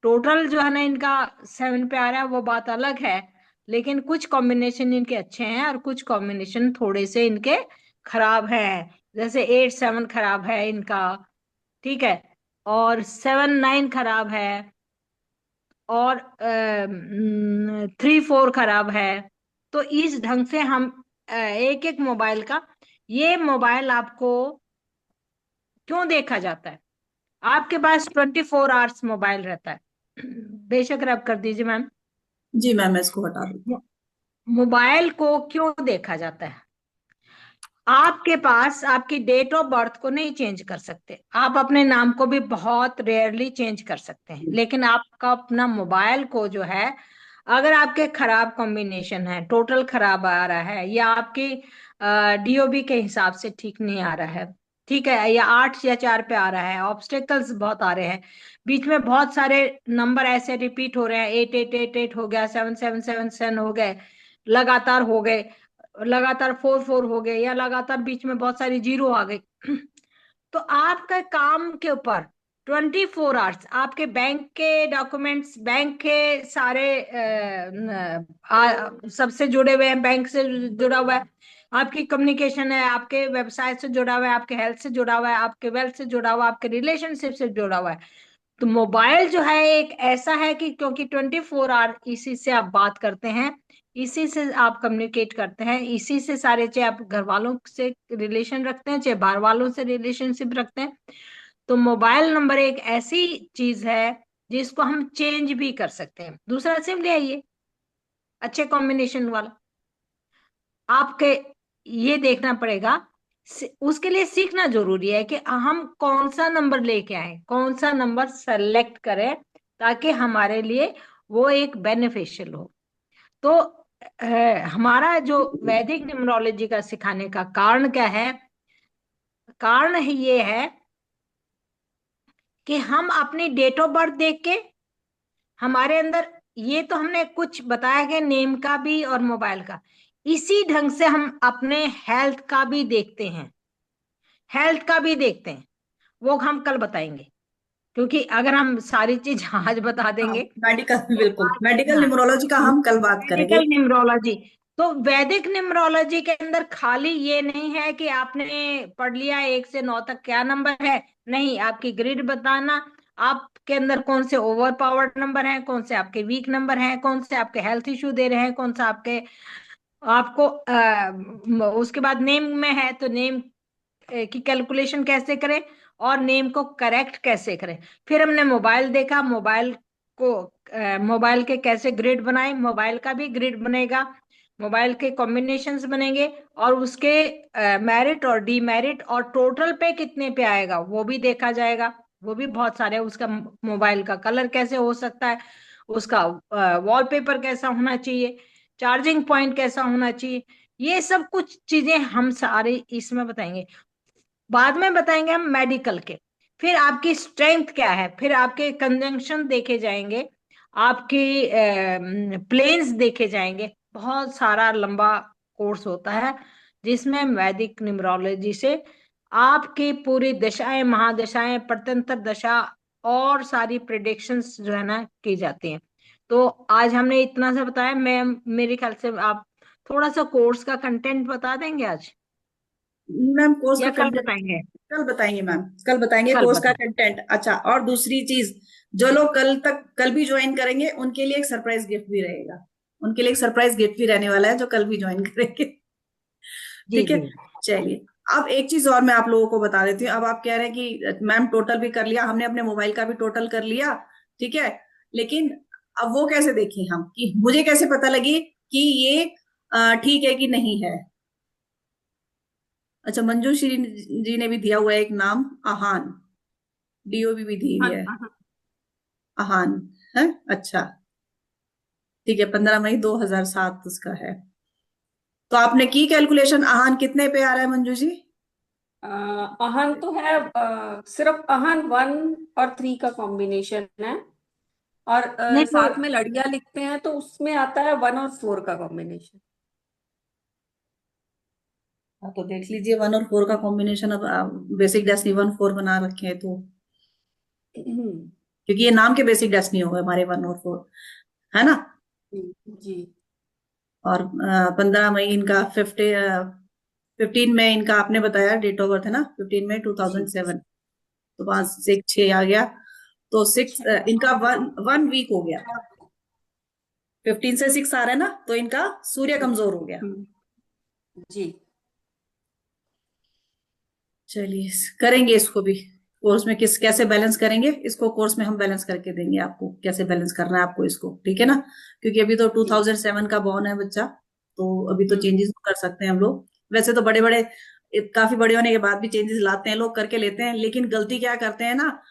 टोटल जो है ना इनका 7 पे आ रहा है, वो बात अलग है। लेकिन कुछ कॉम्बिनेशन इनके अच्छे हैं और कुछ कॉम्बिनेशन थोड़े से इनके खराब हैं। जैसे 8 7 खराब है इनका, ठीक है, और 7 9 खराब है, और 3 4 खराब है। तो इस ढंग से हम एक एक मोबाइल का, ये मोबाइल आपको क्यों देखा जाता है, आपके पास 24 आवर्स मोबाइल रहता है। बेशक रब कर दीजिए मैम। जी मैम, मैं इसको हटा दूँ। मोबाइल को क्यों देखा जाता है? आपके पास आपकी डेट ऑफ बर्थ को नहीं चेंज कर सकते, आप अपने नाम को भी बहुत रेयरली चेंज कर सकते हैं, लेकिन आपका अपना मोबाइल को जो है, अगर आपके खराब कॉम्बिनेशन है, टोटल खराब आ रहा है, या आपकी डीओबी के हिसाब से ठीक नहीं आ रहा है, ठीक है, या 8 या 4 पे आ रहा है, ऑब्स्टेकल्स बहुत आ रहे हैं, बीच में बहुत सारे नंबर ऐसे रिपीट हो रहे हैं, 8 8 8 8 हो गया, 7 7 7 7 हो गए, लगातार हो गए, लगातार 4 4 हो गए, या लगातार बीच में बहुत सारी जीरो आ गई। तो आपका काम के ऊपर 24 आवर्स आपके बैंक के डॉक्यूमेंट्स, बैंक के सारे सबसे जुड़े हुए हैं, बैंक से जुड़ा हुआ है, आपकी कम्युनिकेशन है, आपके व्यवसाय से जुड़ा हुआ है, आपके हेल्थ से जुड़ा हुआ है, आपके वेल्थ से जुड़ा हुआ है, आपके रिलेशनशिप से जुड़ा हुआ है। तो मोबाइल जो है एक ऐसा है कि क्योंकि 24 आवर इसी से आप बात करते हैं, इसी से आप कम्युनिकेट करते हैं, इसी से सारे, चाहे आप घर वालों से रिलेशन रखते हैं, चाहे बाहर वालों से रिलेशनशिप रखते हैं। तो मोबाइल नंबर एक ऐसी चीज है जिसको हम चेंज भी कर सकते हैं। दूसरा सिम ले आइए अच्छे कॉम्बिनेशन वाला, आपके ये देखना पड़ेगा, उसके लिए सीखना जरूरी है कि हम कौन सा नंबर लेके आए, कौन सा नंबर सेलेक्ट करें, ताकि हमारे लिए वो एक बेनिफिशियल हो। तो हमारा जो वैदिक न्यूमरोलॉजी का सिखाने का कारण क्या है? कारण ये है कि हम अपनी डेट ऑफ बर्थ देख के, हमारे अंदर, ये तो हमने कुछ बताया कि नेम का भी और मोबाइल का, इसी ढंग से हम अपने हेल्थ का भी देखते हैं, हेल्थ का भी देखते हैं। वो हम कल बताएंगे, क्योंकि अगर हम सारी चीज आज बता हाँ, देंगे मेडिकल, तो बिल्कुल आज, मेडिकल हाँ, न्यूमरोलॉजी का हम कल बात करेंगे। Medical numerology. तो वैदिक न्यूमरोलॉजी के अंदर खाली ये नहीं है कि आपने पढ़ लिया 1 से 9 तक क्या नंबर है, नहीं, आपकी ग्रिड बताना, आपके अंदर कौन से ओवर पावर्ड नंबर हैं, कौन से आपके वीक नंबर हैं, कौन से आपके हेल्थ इश्यू दे रहे हैं, कौन सा आपके आपको उसके बाद नेम में है तो नेम की कैलकुलेशन कैसे करें और नेम को करेक्ट कैसे करें। फिर हमने मोबाइल देखा, मोबाइल के कैसे ग्रिड बनाए, मोबाइल का भी ग्रिड बनेगा, मोबाइल के कॉम्बिनेशंस बनेंगे और उसके मेरिट और डीमेरिट और टोटल पे कितने पे आएगा वो भी देखा जाएगा। वो भी बहुत सारे, उसका मोबाइल का कलर कैसे हो सकता है, उसका वॉलपेपर कैसा होना चाहिए, चार्जिंग पॉइंट कैसा होना चाहिए, ये सब कुछ चीजें हम सारे इसमें बताएंगे। बाद में बताएंगे हम मेडिकल के। फिर आपकी स्ट्रेंथ क्या है, फिर आपके कंजंक्शन देखे जाएंगे, आपके प्लेन्स देखे जाएंगे। बहुत सारा लंबा कोर्स होता है जिसमें वैदिक न्यूमरोलॉजी से आपकी पूरी दशाएं, महादशाएं, प्रत्यंतर दशा और सारी प्रिडिक्शंस जो है ना की जाती हैं। तो आज हमने इतना सा बताया। मैं मेरे ख्याल से आप थोड़ा सा कोर्स का कंटेंट बता देंगे आज मैम कोर्स या का कल कंटेंट बताएंगे? कल बताएंगे मैम, कल बताएंगे कल कोर्स का बताएं। कंटेंट। अच्छा, और दूसरी चीज, जो लोग कल भी ज्वाइन करेंगे उनके लिए एक सरप्राइज गिफ्ट भी रहेगा। उनके लिए एक सरप्राइज गिफ्ट भी रहने वाला है जो कल भी ज्वाइन करेंगे। जी ठीक है, जी। चलिए। अब एक चीज और मैं आप लोगों को बता देती हूँ। अब आप कह रहे हैं कि मैम टोटल भी कर लिया हमने, अपने मोबाइल का भी टोटल कर लिया, ठीक है, लेकिन अब वो कैसे देखें हम, कि मुझे कैसे पता लगे कि ये ठीक है कि नहीं है। अच्छा, मंजू श्री जी ने भी दिया हुआ है एक नाम, आहान, डीओबी भी दी हुई हाँ है, हाँ। आहान है। अच्छा, ठीक है, 15 मई 2007 उसका है। तो आपने की कैलकुलेशन, आहान कितने पे आ रहा है मंजू जी? अहन तो है, सिर्फ अहन 1 और 3 का कॉम्बिनेशन है। और नहीं तो साथ में लड़ियां लिखते हैं तो उसमें आता है 1 और 4 का कॉम्बिनेशन। हाँ, तो देख लीजिए 1 और 4 का कॉम्बिनेशन। अब बेसिक डेस्टिनी 1 4 बना रखे हैं तो, क्योंकि ये नाम के बेसिक डेस्टिनी हो गए हमारे 1 और 4, है ना। जी। और 15 मई इनका 15 में इनका आपने बताया डेट ऑफ बर्थ है ना, 15 मई टू जी। थाउजेंड सेवन तो जी। 5 6 6 आ गया। तो 6 इनका वन वीक हो गया। 15 से 6 आ रहा है ना, तो इनका सूर्य कमजोर हो गया। जी। चलिए, करेंगे इसको भी कोर्स में, कैसे बैलेंस करेंगे इसको, कोर्स में हम बैलेंस करके देंगे आपको, कैसे बैलेंस करना है आपको इसको, ठीक है ना। क्योंकि अभी तो 2007 का बॉर्न है बच्चा, तो अभी तो चेंजेस कर सकते हैं हम लोग। वैसे तो बड़े बड़े, काफी बड़े होने के बाद भी चेंजेस लाते हैं लोग, करके लेते हैं, लेकिन गलती क्या करते हैं ना,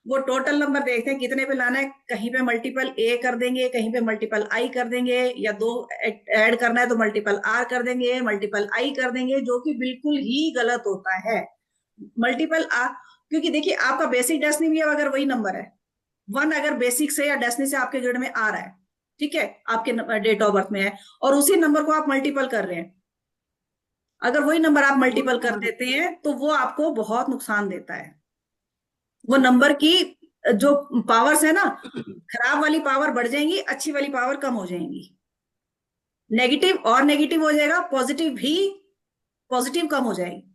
वो टोटल नंबर देखते हैं कितने पे लाना है, कहीं पे मल्टीपल ए कर देंगे, कहीं पे मल्टीपल आई कर देंगे, या 2 ऐड करना है तो मल्टीपल आर कर देंगे, मल्टीपल आई कर देंगे, जो कि बिल्कुल ही गलत होता है। मल्टीपल आर, क्योंकि देखिए आपका बेसिक डेस्टिनी भी अगर वही नंबर है, 1 अगर बेसिक से या डेस्टिनी से आपके ग्रेड में आ रहा है, ठीक है, आपके डेट ऑफ बर्थ में है, और उसी नंबर को आप मल्टीपल कर रहे हैं, अगर वही नंबर आप मल्टीपल कर देते हैं तो वो आपको बहुत नुकसान देता है। वो नंबर की जो पावर्स है ना, खराब वाली पावर बढ़ जाएंगी, अच्छी वाली पावर कम हो जाएंगी, नेगेटिव और नेगेटिव हो जाएगा, पॉजिटिव भी, पॉजिटिव कम हो जाएगी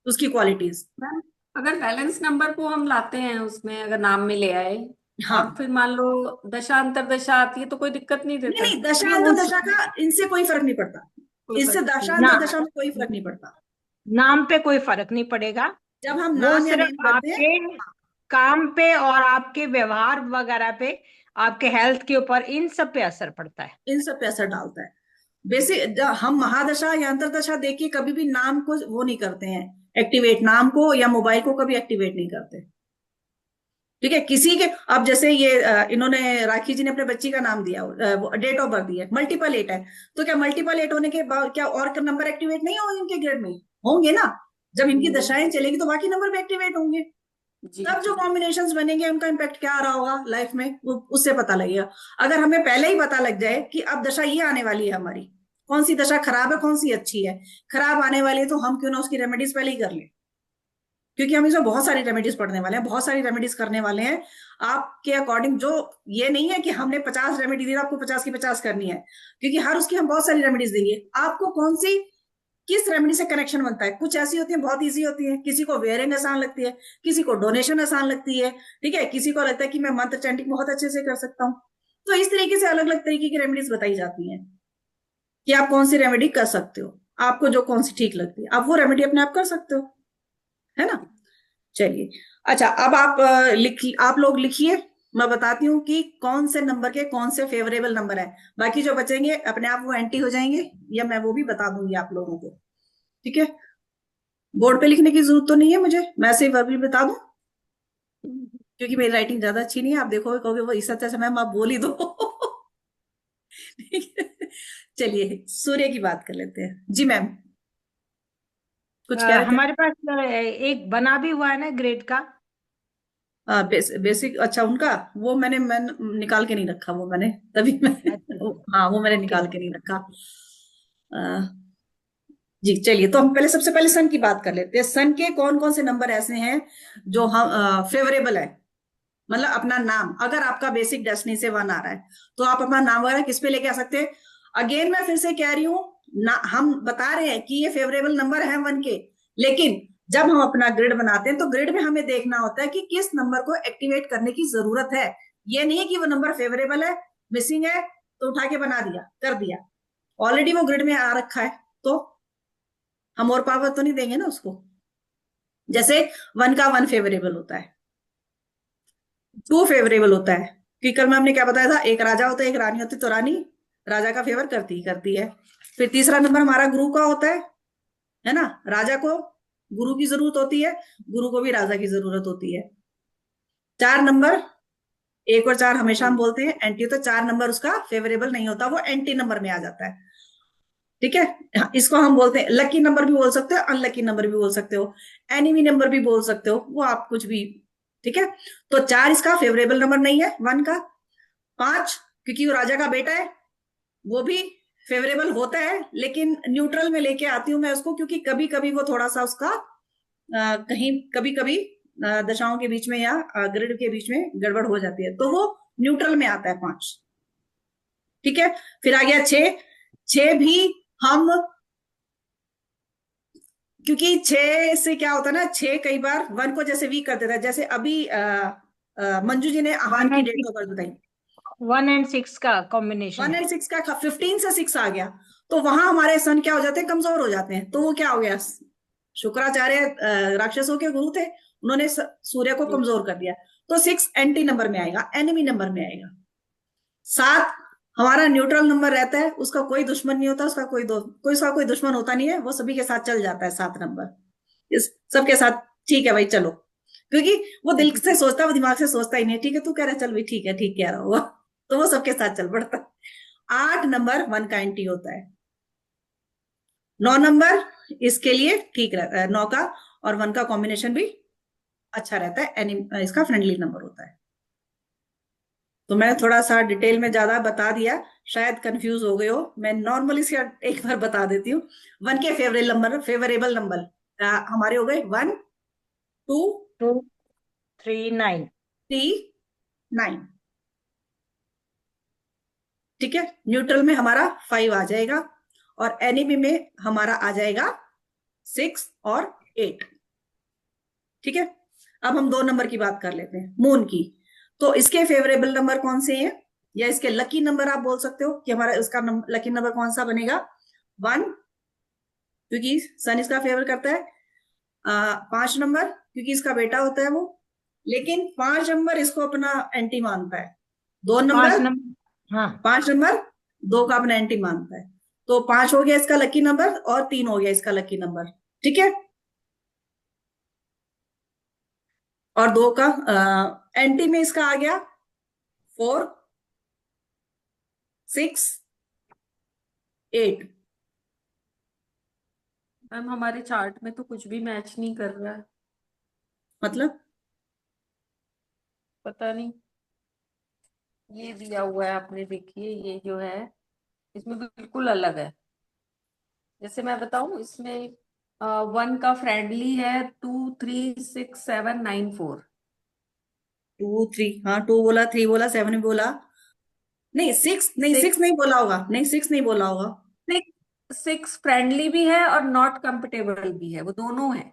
उसकी क्वालिटीज। मैम, अगर बैलेंस नंबर को हम लाते हैं उसमें, अगर नाम में ले आए और हाँ, फिर मान लो दशा अंतर दशा आती है तो कोई दिक्कत नहीं नहीं देता? नहीं, दशा नहीं अंतर उस दशा का इनसे कोई फर्क नहीं पड़ता, कोई इससे फर्क नहीं दशा ना अंतर दशा में कोई फर्क नहीं पड़ता। नाम पे कोई फर्क नहीं पड़ेगा। जब हम वो नाम या नेम सिर्फ करते हैं, आपके काम पे और आपके व्यवहार वगैरह पे, आपके हेल्थ के ऊपर, इन सब पे असर पड़ता है। इन सब पे असर डालता है। बेसिक हम महादशा या अंतरदशा देख के कभी भी नाम को वो नहीं करते हैं एक्टिवेट, नाम को या मोबाइल को कभी एक्टिवेट नहीं करते, ठीक है, किसी के। अब जैसे ये इन्होंने, राखी जी ने अपने बच्ची का नाम दिया, डेट ऑफ बर्थ दिया, मल्टीपल 8 है, तो क्या मल्टीपल 8 होने के बाद क्या और नंबर एक्टिवेट नहीं होंगे इनके ग्रेड में? होंगे ना। जब इनकी दशाएं चलेगी तो बाकी नंबर भी एक्टिवेट होंगे, जी। तब जो जी। कॉम्बिनेशंस बनेंगे उनका इम्पैक्ट क्या आ रहा होगा लाइफ में, वो उससे पता लगेगा। अगर हमें पहले ही पता लग जाए कि अब दशा ये आने वाली है हमारी, कौन सी दशा खराब है कौन सी अच्छी है, खराब आने वाली है तो हम क्यों ना उसकी रेमेडीज पहले ही कर लें, क्योंकि हम इसमें बहुत सारी रेमेडीज पढ़ने वाले हैं, बहुत सारी रेमेडीज करने वाले हैं आपके अकॉर्डिंग। जो ये नहीं है कि हमने 50 रेमेडी दी, आपको 50 की 50 करनी है, क्योंकि हर उसकी हम बहुत सारी रेमेडीज देंगे। आपको कौन सी किस रेमेडी से कनेक्शन बनता है। कुछ ऐसी होती है बहुत इजी होती है, किसी को वेयरिंग आसान लगती है, किसी को डोनेशन आसान लगती है, ठीक है, किसी को लगता है कि मैं मंत्र चैंटिंग बहुत अच्छे से कर सकता हूँ। तो इस तरीके से अलग अलग तरीके की रेमेडीज बताई जाती हैं कि आप कौन सी रेमेडी कर सकते हो, आपको जो कौन सी ठीक लगती है आप वो रेमेडी अपने आप कर सकते हो, है ना। चलिए, अच्छा, अब आप आप लोग लिखिए, मैं बताती हूँ कि कौन से नंबर के कौन से फेवरेबल नंबर है। बाकी जो बचेंगे अपने आप वो एंटी हो जाएंगे, या मैं वो भी बता दूंगी आप लोगों को, ठीक है। बोर्ड पे लिखने की जरूरत तो नहीं है मुझे, मैं ऐसे ही वर्बली बता दूं, क्योंकि मेरी राइटिंग ज्यादा अच्छी नहीं है। आप देखोगे कहोगे वो इस अच्छा मैम आप बोल ही दो। ठीक है, चलिए सूर्य की बात कर लेते हैं। जी मैम, कुछ कह रहे थे। हमारे पास एक बना भी हुआ है ना ग्रेड का। बेसिक, अच्छा उनका वो मैं निकाल के नहीं रखा, वो मैंने तभी मैं अच्छा। हाँ वो मैंने ओके। निकाल के नहीं रखा। अ, जी चलिए, तो हम पहले सबसे पहले सन की बात कर लेते हैं। सन के कौन कौन से नंबर ऐसे हैं जो हम फेवरेबल है, मतलब अपना नाम, अगर आपका बेसिक डेस्टिनी से 1 आ रहा है तो आप अपना नाम वगैरह किस पे लेके आ सकते हैं। अगेन मैं फिर से कह रही हूँ ना, हम बता रहे हैं कि ये फेवरेबल नंबर है 1 के, लेकिन जब हम अपना ग्रिड बनाते हैं तो ग्रिड में हमें देखना होता है कि किस नंबर को एक्टिवेट करने की जरूरत है। ये नहीं है कि वो नंबर फेवरेबल है, मिसिंग है तो उठा के बना दिया, कर दिया, ऑलरेडी वो ग्रिड में आ रखा है तो हम और पावर तो नहीं देंगे ना उसको। जैसे 1 का 1 फेवरेबल होता है, 2 फेवरेबल होता है, कि कल में हमने क्या बताया था, एक राजा होता है एक रानी होती, तो रानी राजा का फेवर करती ही करती है। फिर तीसरा नंबर हमारा गुरु का होता है ना, राजा को गुरु की जरूरत होती है, गुरु को भी राजा की जरूरत होती है। 4 नंबर, 1 और 4 हमेशा हम बोलते हैं एंटी होता है, 4 नंबर उसका फेवरेबल नहीं होता, वो एंटी नंबर में आ जाता है, ठीक है। हाँ, इसको हम बोलते हैं लकी नंबर भी बोल सकते हो, अनलकी नंबर भी बोल सकते हो, एनिमी नंबर भी बोल सकते हो, वो आप कुछ भी, ठीक है। तो 4 इसका फेवरेबल नंबर नहीं है 1 का। 5 क्योंकि वो राजा का बेटा है, वो भी फेवरेबल होता है, लेकिन न्यूट्रल में लेके आती हूं मैं उसको, क्योंकि कभी कभी वो थोड़ा सा उसका कहीं कभी कभी दशाओं के बीच में या ग्रिड के बीच में गड़बड़ हो जाती है, तो वो न्यूट्रल में आता है 5, ठीक है। फिर आ गया 6। 6 भी हम, क्योंकि 6 से क्या होता है ना, 6 कई बार 1 को जैसे वीक कर देता है, जैसे अभी मंजू जी ने आहान वन की एंड डेट सिक्स, को कर बताई। 1 and 6 का कॉम्बिनेशन 1 है। एंड 6 का 15 से 6 आ गया, तो वहां हमारे सन क्या हो जाते हैं, कमजोर हो जाते हैं, तो वो क्या हो गया, शुक्राचार्य राक्षसों के गुरु थे, उन्होंने सूर्य को कमजोर कर दिया, तो 6 एंटी नंबर में आएगा, एनिमी नंबर में आएगा। 7 हमारा न्यूट्रल नंबर रहता है, उसका कोई दुश्मन नहीं होता, उसका कोई दुश्मन होता नहीं है, वो सभी के साथ चल जाता है 7 नंबर, इस सबके साथ ठीक है भाई चलो, क्योंकि वो दिल से सोचता है, वो दिमाग से सोचता ही नहीं, ठीक है तू कह रहा है चल भाई ठीक है, ठीक कह रहा हुआ, तो वो सबके साथ चल पड़ता है। 8 नंबर 1 का एंटी होता है। 9 नंबर इसके लिए ठीक रहता है, 9 का और 1 का कॉम्बिनेशन भी अच्छा रहता है, इसका फ्रेंडली नंबर होता है। तो मैं थोड़ा सा डिटेल में ज्यादा बता दिया, शायद कंफ्यूज हो गए हो, मैं नॉर्मली से एक बार बता देती हूँ। 1 के फेवरेबल नंबर हमारे हो गए 1, 2, 2, 3, 9। 3, 9, ठीक है। न्यूट्रल में हमारा 5 आ जाएगा, और एनिमी में हमारा आ जाएगा 6 और 8, ठीक है। अब हम 2 नंबर की बात कर लेते हैं, मून की। तो इसके फेवरेबल नंबर कौन से हैं, या इसके लकी नंबर आप बोल सकते हो कि हमारा इसका लकी नंबर कौन सा बनेगा। 1 क्योंकि सन इसका फेवर करता है, 5 नंबर क्योंकि इसका बेटा होता है वो, लेकिन 5 नंबर इसको अपना एंटी मानता है। 2 5 नंबर, नंबर, हाँ। 5 नंबर 2 का अपना एंटी मानता है, तो 5 हो गया इसका लकी नंबर, और 3 हो गया इसका लकी नंबर, ठीक है। और 2 का एंटी में इसका आ गया 4, 6, 8। मैम हमारे चार्ट में तो कुछ भी मैच नहीं कर रहा है, मतलब पता नहीं। ये दिया हुआ है आपने, देखिए ये जो है इसमें बिल्कुल अलग है। जैसे मैं बताऊं, इसमें 1 का फ्रेंडली है 2 3 6 7 9 4। 2 3, हाँ 2 बोला, 3 बोला, 7 भी बोला, नहीं 6 नहीं, 6 6 नहीं बोला होगा, नहीं 6 नहीं बोला होगा। 6 फ्रेंडली भी है और नॉट कंफर्टेबल भी है, वो दोनों है।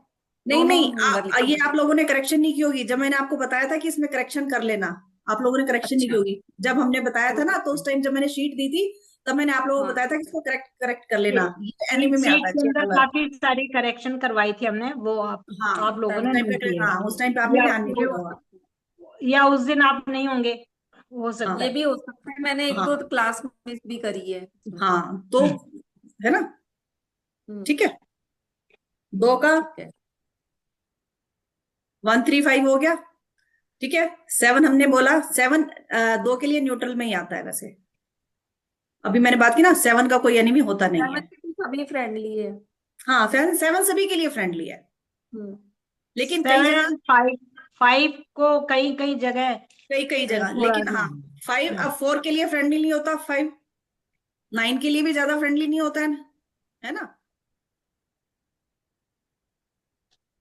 नहीं दोनों नहीं, नंबर लिखे ये हैं। आप लोगों ने करेक्शन नहीं की होगी, जब मैंने आपको बताया था कि इसमें करेक्शन कर लेना, आप लोगों ने करेक्शन नहीं की अच्छा, होगी। जब हमने बताया हो था ना, तो सकता उस है। टाइम जब मैंने शीट दी थी, तब मैंने आप लोगों को हाँ, बताया था कि इसको करेक्ट करेक्ट कर लेना, ये शीट एनिमे में शीट आता है के 6 अंदर नंबर। काफी सारी करेक्शन करवाई थी हमने, वो हाँ, आप लोगों चलो ने टाइम नहीं पे, किए, हाँ उस टाइम पे आपने या ध्यान नहीं दिया होगा। या उस दिन आप नहीं होंगे, हो सकता हाँ ये है। भी हो सकता है, मैंने एक दो हाँ क्लास मिस भी करी है इसमें। हाँ, तो है ना, हम्म, ठीक है। 2 का ठीक है। 135 हो गया, ठीक है। 7 हमने बोला, 7 2 के लिए न्यूट्रल में ही आता है वैसे, अभी मैंने बात की ना, 7 का कोई एनिमी होता नहीं 7 है। भी सभी फ्रेंडली है। हाँ, 7 सभी के लिए फ्रेंडली है, हम्म, लेकिन कई जगह, 7 5 5 को कई कई जगह कई कई जगह, थोड़ा लेकिन हाँ 5 अब 4 के लिए फ्रेंडली नहीं होता, 5 9 के लिए भी ज्यादा फ्रेंडली नहीं होता है ना।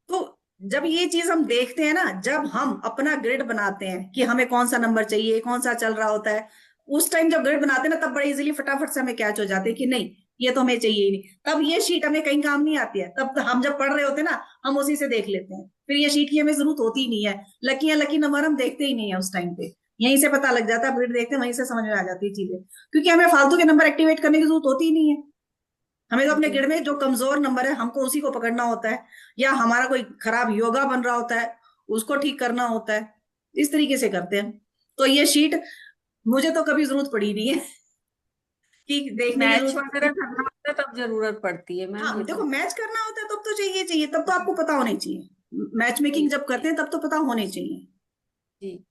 तो जब ये चीज हम देखते हैं ना, जब हम अपना ग्रिड बनाते हैं कि हमें कौन सा नंबर चाहिए, कौन सा चल रहा होता है, उस टाइम जब ग्रिड बनाते हैं ना, तब बड़े इजीली फटाफट से हमें कैच हो जाते हैं कि नहीं, ये तो हमें चाहिए ही नहीं। तब ये शीट हमें कहीं काम नहीं आती है, तब तो हम जब पढ़ रहे होते हैं ना, हम उसी से देख लेते हैं, फिर ये शीट की हमें जरूरत होती ही नहीं है। लकी या लकी नंबर हम देखते ही नहीं है उस टाइम पे, यहीं से पता लग जाता है, ग्रिड देखते हैं वहीं से समझ में आ जाती है चीजें, क्योंकि हमें फालतू के नंबर एक्टिवेट करने की जरूरत होती ही नहीं है। हमें तो अपने जी। गिड़ में जो कमजोर नंबर है, हमको उसी को पकड़ना होता है, या हमारा कोई खराब योगा बन रहा होता है, उसको ठीक करना होता है, इस तरीके से करते हैं। तो ये शीट मुझे तो कभी जरूरत पड़ी नहीं है कि देखने की मैच जरूरत पड़ती वगैरह है। करना होता है तब जरूरत पड़ती है मैम, हाँ ये देखो, तो। मैच करना होता है तब तो चाहिए चाहिए, तब तो आपको पता होना चाहिए, मैच जी मेकिंग जब करते हैं तब तो पता होने चाहिए, जी।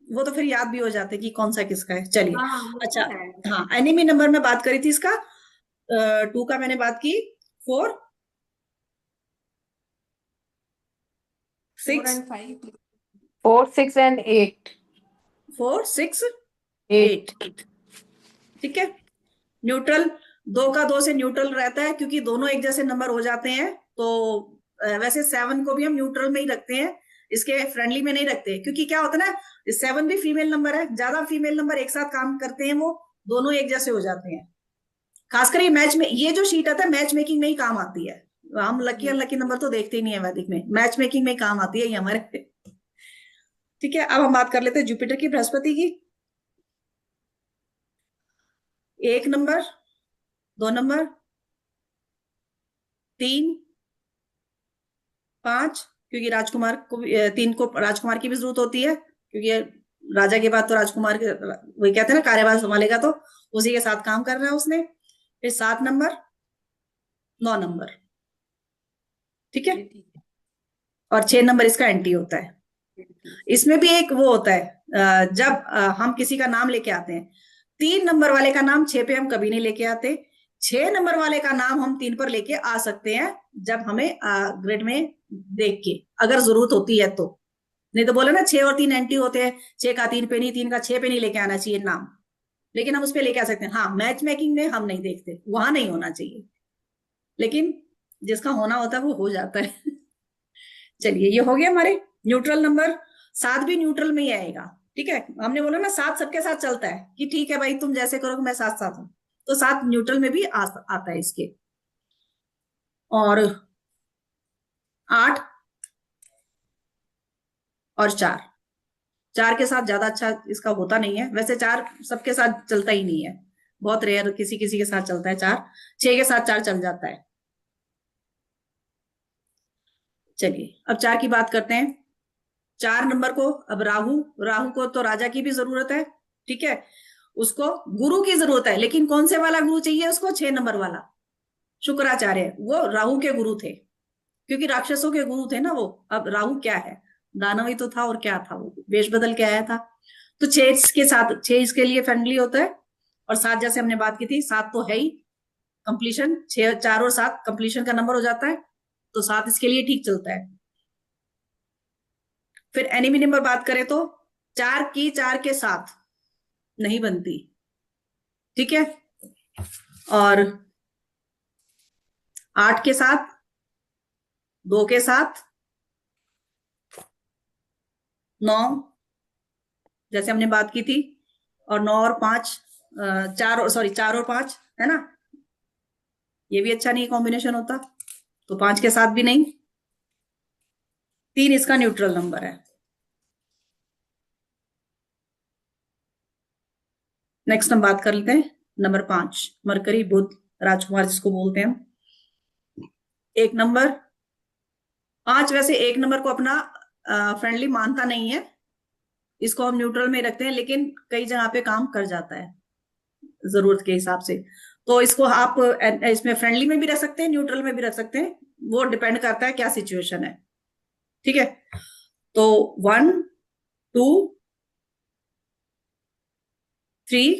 वो तो फिर याद भी हो जाते हैं कि कौन सा किसका है। चलिए, हाँ, वो अच्छा, तो है। हाँ एनिमी नंबर में बात करी थी इसका, 2 का मैंने बात की, 4 4 6, and 5। 4 6 and 8 4 6 8, 8 ठीक है। न्यूट्रल, 2 का 2 से न्यूट्रल रहता है, क्योंकि दोनों एक जैसे नंबर हो जाते हैं, तो वैसे 7 को भी हम न्यूट्रल में ही रखते हैं, इसके फ्रेंडली में नहीं रखते, क्योंकि क्या होता है ना, 7 भी फीमेल नंबर है, ज्यादा फीमेल नंबर एक साथ काम करते हैं, वो दोनों एक जैसे हो जाते हैं। खासकर ये मैच में, ये जो शीट आता है मैच मेकिंग में ही काम आती है, हम लकी अनलकी नंबर तो देखते ही नहीं है वैदिक में, मैच मेकिंग में काम आती है ये हमारे। ठीक है, अब हम बात कर लेते हैं जुपिटर की, बृहस्पति की। 1 नंबर, 2 नंबर, 3 5, क्योंकि राजकुमार को 3 को राजकुमार की भी जरूरत होती है, क्योंकि राजा के बाद तो राजकुमार के, वही कहते हैं ना, कार्यभार संभालेगा, तो उसी के साथ काम कर रहा है उसने। फिर 7 नंबर, 9 नंबर, ठीक है, ये ठीक और 6 नंबर इसका एंटी होता है। है, ठीक इसमें भी एक वो होता है, जब हम किसी का नाम लेके आते हैं, 3 नंबर वाले का नाम 6 पे हम कभी नहीं लेके आते, 6 नंबर वाले का नाम हम 3 पर लेके आ सकते हैं, जब हमें ग्रिड में देख के अगर जरूरत होती है तो। नहीं तो बोले ना 6 और 3 एंटी होते हैं, 6 का 3 पे नहीं, 3 का 6 पे नहीं लेके आना चाहिए नाम, लेकिन हम उस पे लेके आ सकते हैं। हाँ, मैच मेकिंग में हम नहीं देखते, वहां नहीं होना चाहिए, लेकिन जिसका होना होता है वो हो जाता है। चलिए, ये हो गया हमारे न्यूट्रल नंबर। 7 भी न्यूट्रल में ही आएगा, ठीक है, हमने बोला ना 7 सबके साथ चलता है, कि ठीक है भाई तुम जैसे करोगे मैं साथ साथ हूं, तो 7 न्यूट्रल में भी आता है इसके। और 8 और 4 के साथ ज्यादा अच्छा इसका होता नहीं है, वैसे 4 सबके साथ चलता ही नहीं है, बहुत रेयर किसी किसी के साथ चलता है 4, 6 के साथ 4 चल जाता है। चलिए, अब 4 की बात करते हैं। 4 नंबर को, अब राहु, राहु को तो राजा की भी जरूरत है, ठीक है, उसको गुरु की जरूरत है, लेकिन कौन से वाला गुरु चाहिए उसको, 6 नंबर वाला, शुक्राचार्य, वो राहु के गुरु थे, क्योंकि राक्षसों के गुरु थे ना वो। अब राहु क्या है, दानव ही तो था, और क्या था वो, वेश बदल के आया था। तो 6 के साथ, 6 इसके लिए फ्रेंडली होता है, और 7 जैसे हमने बात की थी, 7 तो है ही कंप्लीशन, 6 4 और 7 कंप्लीशन का नंबर हो जाता है, तो 7 इसके लिए ठीक चलता है। फिर एनिमी नंबर बात करें तो 4 की 4 के साथ नहीं बनती, ठीक है, और 8 के साथ 2 के साथ 9, जैसे हमने बात की थी, और 9 और 5, 4 और 5 है ना, ये भी अच्छा नहीं कॉम्बिनेशन होता, तो 5 के साथ भी नहीं। 3 इसका न्यूट्रल नंबर है। नेक्स्ट हम बात कर लेते हैं नंबर 5, मरकरी बुध राजकुमार जिसको बोलते हैं हम। 1 नंबर 5 वैसे 1 नंबर को अपना फ्रेंडली मानता नहीं है, इसको हम न्यूट्रल में रखते हैं, लेकिन कई जगह पे काम कर जाता है जरूरत के हिसाब से। तो इसको आप इसमें फ्रेंडली में भी रख सकते हैं, न्यूट्रल में भी रख सकते हैं, वो डिपेंड करता है क्या सिचुएशन है। ठीक है, तो 1 2 3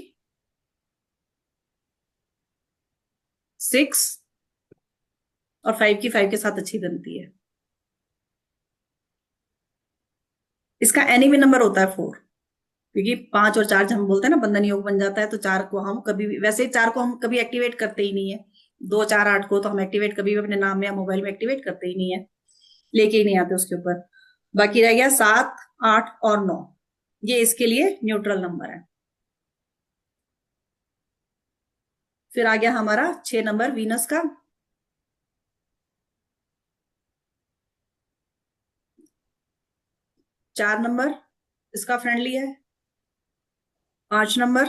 6 और 5 की 5 के साथ अच्छी बनती है। इसका एनिमी नंबर होता है 4, क्योंकि 5 और 4 जब हम बोलते हैं ना बंधन योग बन जाता है, तो 4 को हम कभी भी, वैसे 4 को हम कभी एक्टिवेट करते ही नहीं है। 2 4 8 को तो हम एक्टिवेट कभी भी अपने नाम में या मोबाइल में एक्टिवेट करते ही नहीं है, लेके ही नहीं आते उसके ऊपर। बाकी रह गया 7 8 और 9, ये इसके लिए न्यूट्रल नंबर है। फिर आ गया हमारा 6 नंबर वीनस का। 4 नंबर इसका फ्रेंडली है। 5 नंबर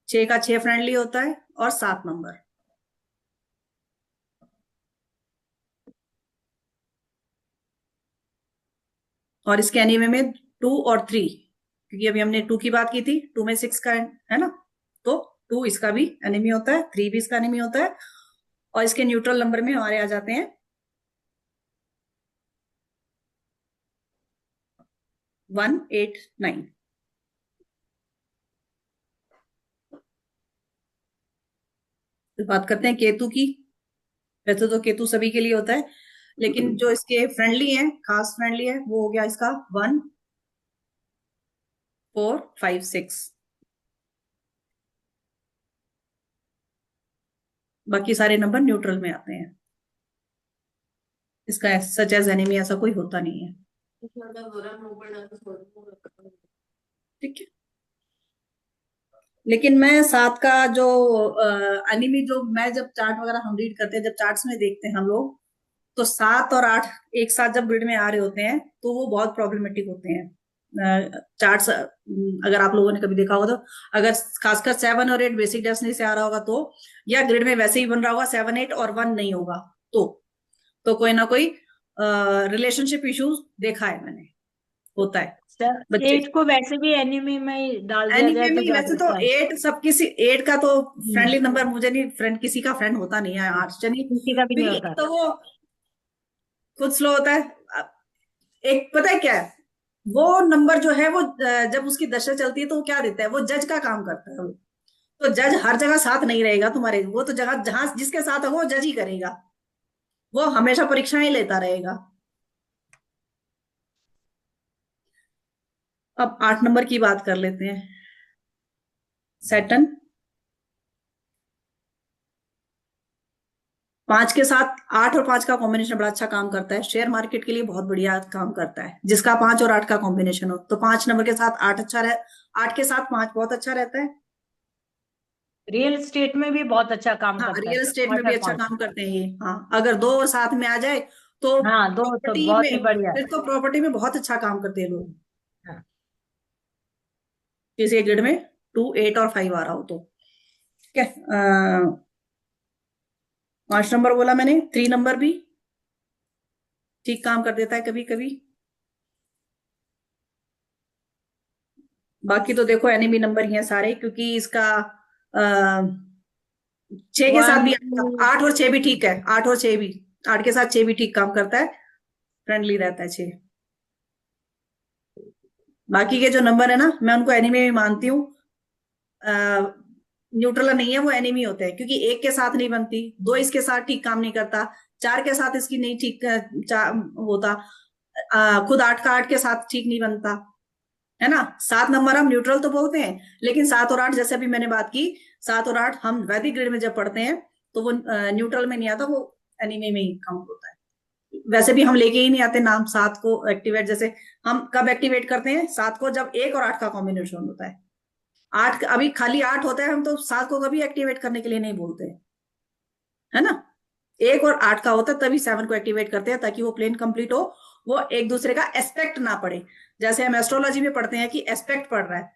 6 का 6 फ्रेंडली होता है, और 7 नंबर। और इसके एनीमे में 2 और 3, क्योंकि अभी हमने 2 की बात की थी, 2 में 6 का है ना, तो 2 इसका भी एनिमी होता है, 3 भी इसका एनिमी होता है। और इसके न्यूट्रल नंबर में हमारे आ जाते हैं 1 8 9। तो बात करते हैं केतु की। वैसे तो केतु सभी के लिए होता है, लेकिन जो इसके फ्रेंडली है, खास फ्रेंडली है, वो हो गया इसका 1 4 5 6। बाकी सारे नंबर न्यूट्रल में आते हैं। इसका सच एज एनिमी ऐसा कोई होता नहीं है। ठीक है, लेकिन मैं 7 का जो एनिमी, जो मैं जब चार्ट वगैरह हम रीड करते हैं, जब चार्ट्स में देखते हैं हम लोग, तो 7 और 8 एक साथ जब ग्रिड में आ रहे होते हैं तो वो बहुत प्रॉब्लमेटिक होते हैं। चार्ट्स अगर आप लोगों ने कभी देखा होगा, तो अगर खासकर 7 और 8 बेसिक डेस्टिनी से आ रहा होगा, तो या ग्रिड में वैसे ही बन रहा होगा 7 8 और 1 नहीं होगा, तो कोई ना कोई रिलेशनशिप इश्यूज देखा है मैंने, होता है सर बच्चे। 8 को वैसे भी एनिमी में डाल दिया एनिमे जाए तो में ज्यादा वैसे तो अच्छा है। 8 सब किसी 8 का तो फ्रेंडली नंबर, मुझे नहीं, फ्रेंड किसी का फ्रेंड होता नहीं है 8 चलिए, किसी का भी नहीं क्योंकि होता। तो वो खुद स्लो होता है। एक पता है क्या है, वो नंबर जो है वो जब उसकी दशा चलती है तो वो क्या देता है, वो जज का काम करता है वो। तो जज हर जगह साथ नहीं रहेगा तुम्हारे, वो तो जगह जहां जिसके साथ होगा वो जज ही करेगा, वो हमेशा परीक्षाएं लेता रहेगा। अब 8 नंबर की बात कर लेते हैं। सैटर्न 5 के साथ 8 और 5 का कॉम्बिनेशन बड़ा अच्छा काम करता है, शेयर मार्केट के लिए बहुत बढ़िया काम करता है, जिसका 5 और 8 का कॉम्बिनेशन हो। तो 5 नंबर के साथ 8 अच्छा रहे, 8 के साथ 5 बहुत अच्छा रहता है। रियल एस्टेट में भी बहुत अच्छा काम हाँ, करता है रियल एस्टेट में 8 भी और अच्छा 5। काम करते हैं ये। हाँ, अगर 2 साथ में आ जाए तो हाँ, 2 तो प्रॉपर्टी बहुत ही में, बढ़िया है। फिर तो प्रॉपर्टी में बहुत अच्छा काम करते हैं लोग, हाँ। किसी ग्रिड में 2 8 और 5 आ रहा हो तो। ठीक है, 5 नंबर बोला मैंने, 3 नंबर भी ठीक काम कर देता है कभी कभी। बाकी तो देखो एनिमी नंबर ही है सारे, क्योंकि इसका 6 के साथ 1 भी, 2 8 और 6 भी ठीक है, 8 और 6 भी, 8 के साथ 6 भी ठीक काम करता है, फ्रेंडली रहता है 6। बाकी के जो नंबर है ना, मैं उनको एनिमी में मानती हूँ, न्यूट्रल नहीं है, वो एनिमी होते हैं, क्योंकि 1 के साथ नहीं बनती, 2 इसके साथ ठीक काम नहीं करता, 4 के साथ इसकी नहीं ठीक होता, खुद 8 का 8 के साथ ठीक नहीं बनता, है ना। 7 नंबर हम न्यूट्रल तो बोलते हैं, लेकिन 7 और 8 जैसे अभी मैंने बात की, 7 और 8 हम वैदिक ग्रिड में जब पढ़ते हैं तो वो न्यूट्रल में नहीं आता, वो एनिमी में ही काउंट होता है। वैसे भी हम लेके ही नहीं आते नाम 7 को एक्टिवेट। जैसे हम कब एक्टिवेट करते हैं 7 को, जब 1 और 8 का कॉम्बिनेशन होता है। 8 अभी खाली 8 होता है, हम तो 7 को कभी एक्टिवेट करने के लिए नहीं बोलते, है ना। 1 और 8 का होता है तभी 7 को एक्टिवेट करते हैं, ताकि वो प्लेन कंप्लीट हो, वो एक दूसरे का एस्पेक्ट ना पड़े। जैसे हम एस्ट्रोलॉजी में पढ़ते हैं कि एस्पेक्ट पड़ रहा है,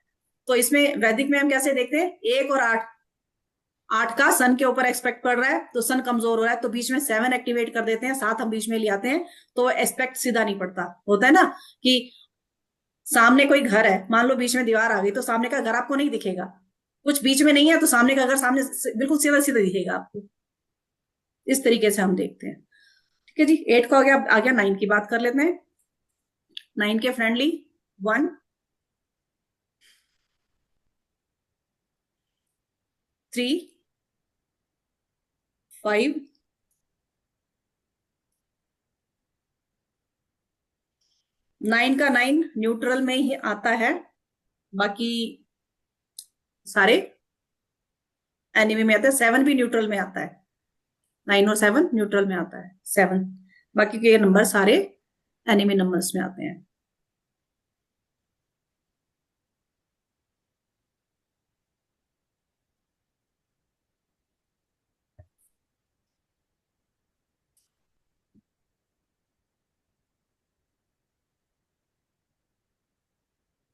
तो इसमें वैदिक में हम कैसे देखते हैं, 1 और 8, 8 का सन के ऊपर एक्सपेक्ट पड़ रहा है तो सन कमजोर हो रहा है, तो बीच में 7 एक्टिवेट कर देते हैं, 7 हम बीच में ले आते हैं, तो एस्पेक्ट सीधा नहीं पड़ता। होता है ना कि सामने कोई घर है, मान लो बीच में दीवार आ गई, तो सामने का घर आपको नहीं दिखेगा। कुछ बीच में नहीं है तो सामने का घर सामने बिल्कुल सीधा सीधा दिखेगा आपको। इस तरीके से हम देखते हैं। ठीक है जी, 8 का हो गया। आ गया 9 की बात कर लेते हैं। 9 के फ्रेंडली 1, 3, 5, 9 का 9 न्यूट्रल में ही आता है, बाकी सारे एनिमी में आता है। 7 भी न्यूट्रल में आता है, 9 और 7 न्यूट्रल में आता है। 7, बाकी के नंबर सारे एनिमी नंबर्स में आते हैं।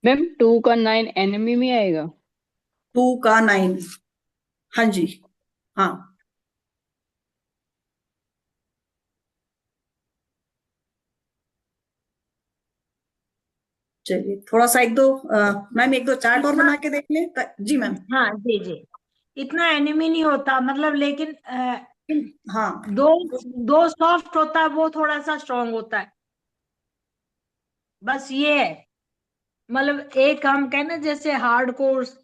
मैम 2 का 9 एनिमी में आएगा। 2 का 9, हाँ जी, हाँ। चलिए थोड़ा सा एक दो मैम एक दो चार्ट और बना के देख ले। जी मैम। हाँ जी जी, इतना एनिमी नहीं होता मतलब, लेकिन हाँ, दो दो सॉफ्ट होता है, वो थोड़ा सा स्ट्रांग होता है, बस ये है। मतलब एक हम कहना जैसे हार्ड कोर्स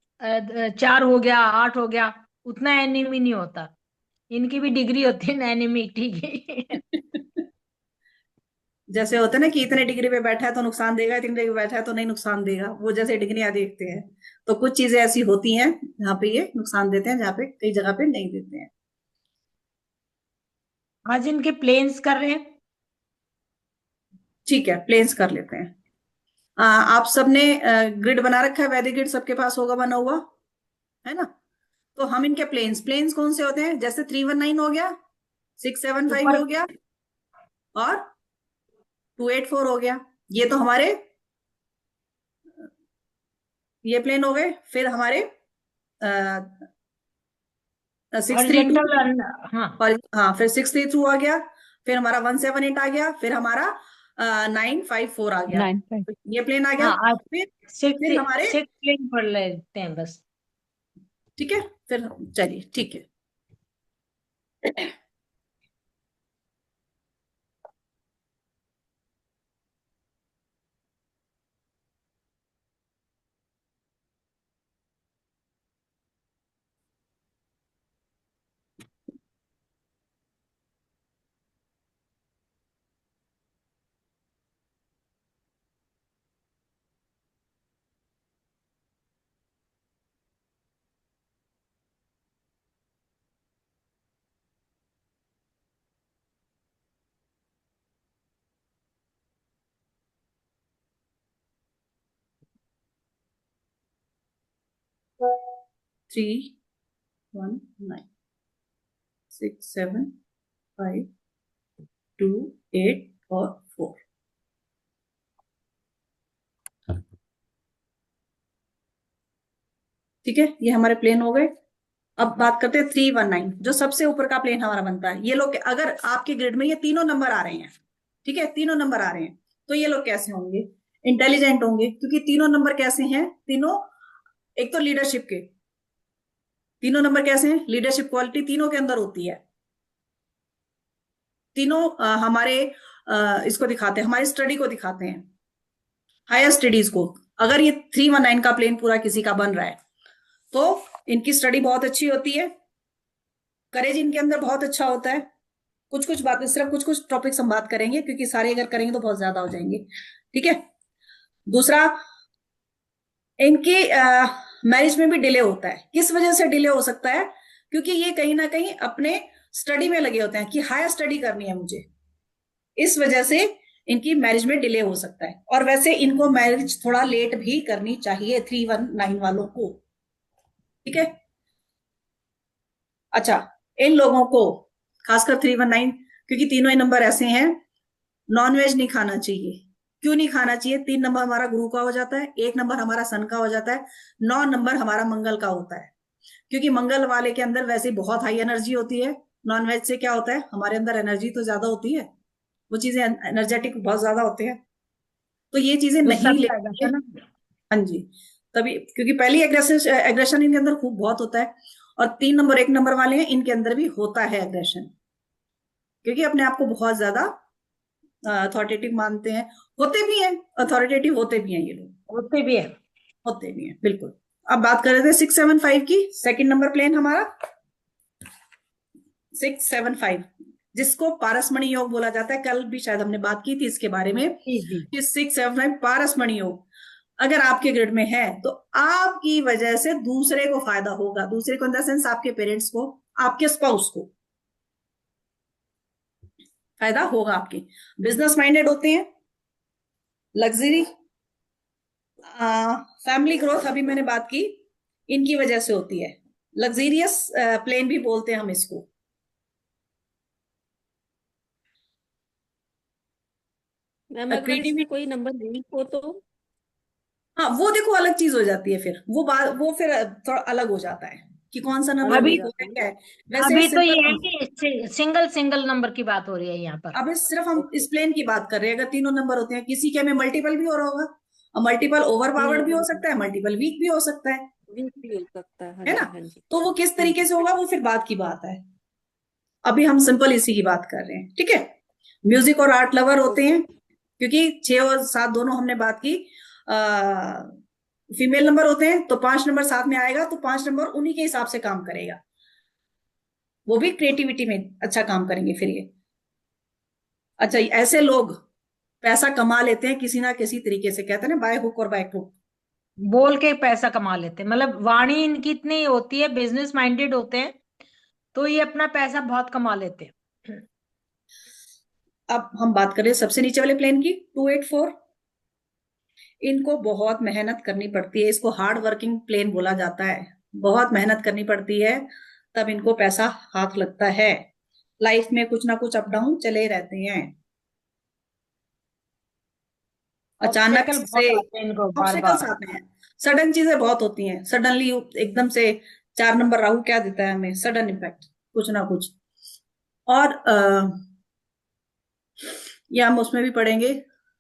4 हो गया, 8 हो गया, उतना एनिमी नहीं होता। इनकी भी डिग्री होती है ना एनिमी, ठीक है। जैसे होता है ना कि इतने डिग्री पे बैठा है तो नुकसान देगा, इतने डिग्री पे बैठा है तो नहीं नुकसान देगा, वो जैसे डिग्रियां देखते हैं। तो कुछ चीजें ऐसी होती हैं जहाँ पे ये नुकसान देते हैं, जहाँ पे कई जगह पे नहीं देते हैं। आज इनके प्लेन्स कर रहे हैं। ठीक है, प्लेन्स कर लेते हैं। आप सबने ग्रिड बना रखा है, वैदिक ग्रिड सबके पास होगा बना हुआ, है ना। तो हम इनके प्लेन्स प्लेन्स कौन से होते हैं, जैसे 319 हो गया, 675 ऊपर हो गया, और 284 हो गया। ये तो हमारे ये प्लेन हो गए। फिर हमारे 632, हॉरिजॉन्टल, हाँ और हाँ फिर 632 आ गया, फिर हमारा 178 आ गया, फिर हमारा 954 आ गया। 9 तो ये प्लेन आ गया। हाँ, आज फिर हमारे, सिक्स प्लेन पढ़ लेते हैं बस। ठीक है, फिर चलिए ठीक है। 319, 675, 2, 8 और 4। ठीक है, ये हमारे प्लेन हो गए। अब बात करते हैं 319, जो सबसे ऊपर का प्लेन हमारा बनता है। ये लोग अगर आपके ग्रिड में ये तीनों नंबर आ रहे हैं, ठीक है, तीनों नंबर आ रहे हैं, तो ये लोग कैसे होंगे, इंटेलिजेंट होंगे, क्योंकि तीनों नंबर कैसे हैं, तीनों एक तो लीडरशिप के, तीनों नंबर कैसे हैं, लीडरशिप क्वालिटी तीनों के अंदर होती है। तीनों हमारे इसको दिखाते हैं, हमारी स्टडी को दिखाते हैं, हायर स्टडीज को। अगर ये 319 का प्लेन पूरा किसी का बन रहा है तो इनकी स्टडी बहुत अच्छी होती है, करेज इनके अंदर बहुत अच्छा होता है। कुछ कुछ बातें, सिर्फ कुछ कुछ टॉपिक्स हम बात करेंगे, क्योंकि सारे अगर करेंगे तो बहुत ज्यादा हो जाएंगे। ठीक है। दूसरा, इनकी मैरिज में भी डिले होता है। किस वजह से डिले हो सकता है, क्योंकि ये कहीं ना कहीं अपने स्टडी में लगे होते हैं कि हायर स्टडी करनी है मुझे, इस वजह से इनकी मैरिज में डिले हो सकता है। और वैसे इनको मैरिज थोड़ा लेट भी करनी चाहिए 319 वालों को, ठीक है। अच्छा, इन लोगों को खासकर 319, क्योंकि तीनों ही नंबर ऐसे हैं, नॉनवेज नहीं खाना चाहिए। क्यों नहीं खाना चाहिए? 3 नंबर हमारा गुरु का हो जाता है, 1 नंबर हमारा सन का हो जाता है, 9 नंबर हमारा मंगल का होता है। क्योंकि मंगल वाले के अंदर वैसे बहुत हाई एनर्जी होती है। नॉनवेज से क्या होता है, हमारे अंदर एनर्जी तो ज्यादा होती है, वो चीजें एनर्जेटिक बहुत ज्यादा होते हैं, तो ये चीजें गुस्सा नहीं भी आ लेती जाता है। है ना। हाँ जी, तभी, क्योंकि पहली एग्रेशन इनके अंदर खूब बहुत होता है। और 3 नंबर 1 नंबर वाले हैं, इनके अंदर भी होता है एग्रेशन, क्योंकि अपने आप को बहुत ज्यादा अथॉरिटेटिव मानते हैं, होते भी हैं, अथॉरिटेटिव होते भी हैं ये लोग, होते भी है। होते भी हैं, बिल्कुल। अब बात कर रहे थे 675 की, 2 नंबर प्लेन हमारा 675, जिसको पारसमणि योग बोला जाता है। कल भी शायद हमने बात की थी इसके बारे में जी जी। कि 675 पारसमणि योग अगर आपके ग्रिड में है तो आपकी वजह से दूसरे को फायदा होगा। दूसरे को इन द सेंस आपके पेरेंट्स को, आपके स्पाउस को फायदा होगा। आपके बिजनेस माइंडेड होते हैं, लग्जरी, फैमिली ग्रोथ अभी मैंने बात की, इनकी वजह से होती है। लग्जीरियस प्लेन भी बोलते हैं हम इसको। मैम अगर इसमें क्रिएटिविटी, कोई नंबर वीक हो तो? हाँ वो देखो अलग चीज हो जाती है, फिर वो बात, वो फिर थोड़ा अलग हो जाता है कि कौन सा नंबर अलग हो अभी वीक हो जाता है है क्या ना। है। वैसे अभी तो ये है सिंपल, कि सिंगल सिंगल नंबर की बात हो रही है यहाँ पर। अब सिर्फ हम ओके। इस प्लेन की बात कर रहे हैं। अगर तीनों नंबर होते हैं, किसी के में मल्टीपल भी हो रहा होगा, और मल्टीपल ओवर पावर्ड भी हो सकता है, मल्टीपल वीक भी हो सकता वीक भी हो सकता है, हाँ है ना। जी हाँ जी। तो वो किस हाँ तरीके जी। से होगा वो फिर बात की बात है। अभी हम सिंपल इसी की बात कर रहे हैं, ठीक है। म्यूजिक और आर्ट लवर होते ओके। हैं, क्योंकि 6 और 7 दोनों हमने बात की। फीमेल नंबर होते हैं, तो 5 नंबर साथ में आएगा, तो 5 नंबर उन्हीं के हिसाब से काम करेगा, वो भी क्रिएटिविटी में अच्छा काम करेंगे फिर ये। अच्छा, ऐसे लोग पैसा कमा लेते हैं किसी ना किसी तरीके से, कहते हैं ना, बाय हुक और बाय क्रुक। बोल के पैसा कमा लेते हैं, मतलब वाणी इनकी इतनी होती है, बिजनेस माइंडेड होते हैं, तो ये अपना पैसा बहुत कमा लेते हैं। अब हम बात करें सबसे नीचे वाले प्लेन की, 284। इनको बहुत मेहनत करनी पड़ती है, इसको हार्ड वर्किंग प्लेन बोला जाता है। बहुत मेहनत करनी पड़ती है, तब इनको पैसा हाथ लगता है। लाइफ में कुछ ना कुछ अप डाउन चले रहते हैं, अचानक ऑब्स्टेकल से बहुत आते हैं इनको बार ऑब्स्टिकल्स बार। आते हैं, सडन चीजें बहुत होती हैं, सडनली एकदम से। 4 नंबर राहु क्या देता है हमें? सडन इम्पैक्ट, कुछ ना कुछ। और ये हम उसमें भी पढ़ेंगे,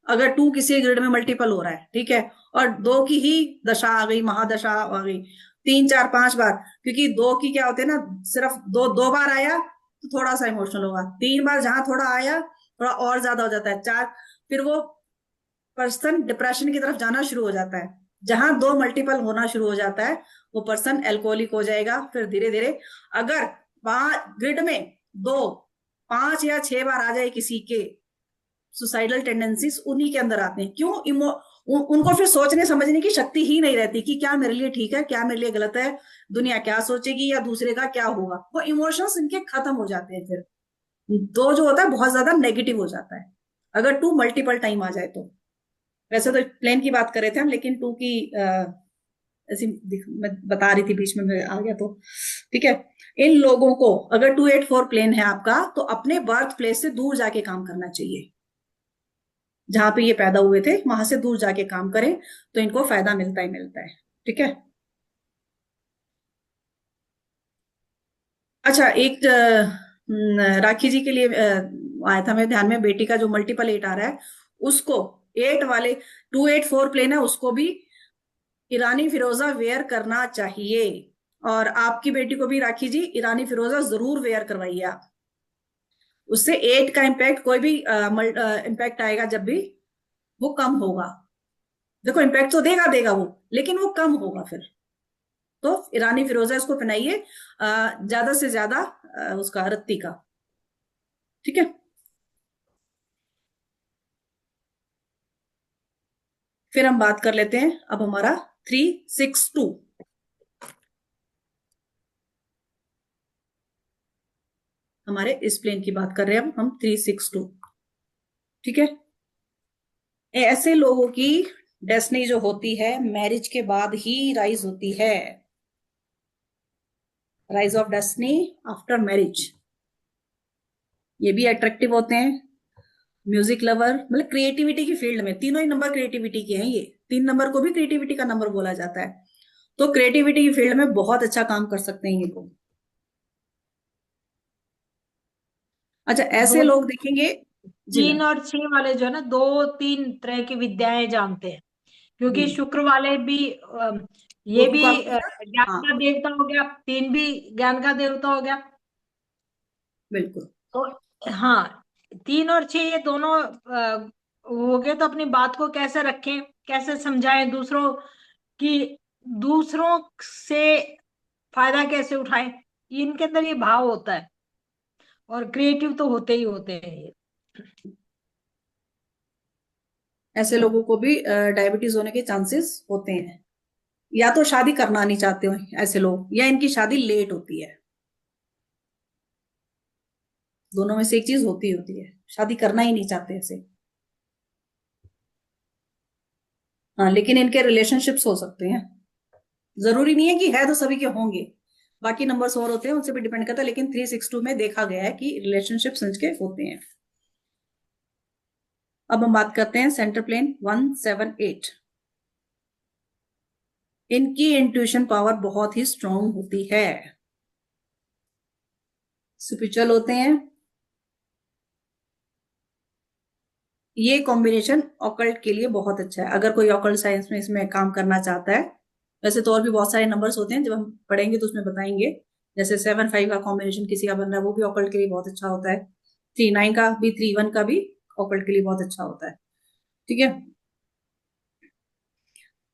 अगर 2 किसी ग्रिड में मल्टीपल हो रहा है, ठीक है, और 2 की ही दशा आ गई, महादशा आ गई, 3 4 5 बार, क्योंकि 2 की क्या होते हैं ना, सिर्फ 2 बार आया तो थोड़ा सा इमोशनल होगा, 3 बार जहां थोड़ा आया थोड़ा और ज्यादा हो जाता है, 4 फिर वो पर्सन डिप्रेशन की तरफ जाना शुरू हो जाता है। जहां 2 मल्टीपल होना शुरू हो जाता है, वो पर्सन एल्कोहलिक हो जाएगा। फिर धीरे धीरे अगर ग्रिड में 2 5 या 6 बार आ जाए किसी के, सुसाइडल टेंडेंसीज उन्हीं के अंदर आते हैं। क्यों? उनको फिर सोचने समझने की शक्ति ही नहीं रहती कि क्या मेरे लिए ठीक है, क्या मेरे लिए गलत है, दुनिया क्या सोचेगी या दूसरे का क्या होगा। वो इमोशंस इनके खत्म हो जाते हैं। फिर 2 जो होता है बहुत ज्यादा नेगेटिव हो जाता है, अगर 2 मल्टीपल टाइम आ जाए तो। वैसे तो प्लेन की बात कर रहे थे हम, लेकिन 2 की ऐसी मैं बता रही थी, बीच में मैं आ गया तो, ठीक है। इन लोगों को अगर 284 प्लेन है आपका, तो अपने बर्थ प्लेस से दूर जाके काम करना चाहिए। जहां पे ये पैदा हुए थे वहां से दूर जाके काम करें, तो इनको फायदा मिलता ही मिलता है, ठीक है। अच्छा, एक राखी जी के लिए आया था मेरे ध्यान में, बेटी का जो मल्टीपल 8 आ रहा है, उसको 8 वाले 284 प्लेन है, उसको भी ईरानी फिरोजा वेयर करना चाहिए। और आपकी बेटी को भी राखी जी ईरानी फिरोजा जरूर वेयर करवाइए आप, उससे 8 का इम्पैक्ट, कोई भी इम्पैक्ट आएगा जब भी, वो कम होगा। देखो इम्पैक्ट तो देगा देगा वो, लेकिन वो कम होगा फिर। तो ईरानी फिरोजा इसको पहनाइए, ज्यादा से ज्यादा उसका रत्ती का, ठीक है। फिर हम बात कर लेते हैं अब हमारा 362, हमारे इस प्लेन की बात कर रहे हैं अब हम 362। ठीक है। ऐसे लोगों की डेस्टिनी जो होती है मैरिज के बाद ही राइज होती है, rise of destiny after marriage. ये भी अट्रैक्टिव होते हैं, म्यूजिक लवर, मतलब क्रिएटिविटी की फील्ड में। तीनों ही नंबर क्रिएटिविटी के हैं, ये 3 नंबर को भी क्रिएटिविटी का नंबर बोला जाता है। तो क्रिएटिविटी की फील्ड में बहुत अच्छा काम कर सकते हैं ये लोग। अच्छा, ऐसे दो लोग देखेंगे जी 3 मैम। और 6 वाले जो है ना, 2-3 तरह की विद्याएं जानते हैं, क्योंकि हम्म, शुक्र वाले भी ये गुरु भी का पुत्र, ज्ञान हाँ का देवता हो गया, 3 भी ज्ञान का देवता हो गया। बिल्कुल। तो हाँ, 3 और 6 ये दोनों हो गए, तो अपनी बात को कैसे रखें, कैसे समझाएं दूसरों की, दूसरों से फायदा कैसे उठाएं, इनके अंदर ये भाव होता है। और क्रिएटिव तो होते ही होते हैं ये। ऐसे लोगों को भी डायबिटीज होने के चांसेस होते हैं, या तो शादी करना नहीं चाहते हो ऐसे लोग, या इनकी शादी लेट होती है। दोनों में से एक चीज होती है, शादी करना ही नहीं चाहते ऐसे। हाँ, लेकिन इनके रिलेशनशिप्स हो सकते हैं, जरूरी नहीं है कि है तो सभी के होंगे, बाकी नंबर्स और होते हैं, उनसे भी डिपेंड करता है, लेकिन 362 में देखा गया है कि रिलेशनशिप्स इनके होते हैं। अब हम बात करते हैं सेंटर प्लेन 178। इनकी इंट्यूशन पावर बहुत ही स्ट्रांग होती है, स्पिरिचुअल होते हैं। ये कॉम्बिनेशन ऑकल्ट के लिए बहुत अच्छा है, अगर कोई ऑकल्ट साइंस में इसमें काम करना चाहता है। वैसे तो और भी बहुत सारे नंबर्स होते हैं, जब हम पढ़ेंगे तो उसमें बताएंगे। जैसे 7-5 का कॉम्बिनेशन किसी का बन रहा है, वो भी ऑकल्ट के लिए बहुत अच्छा होता है। 3-9 का भी, 3-1 का भी ऑकल्ट के लिए बहुत अच्छा होता है। ठीक है।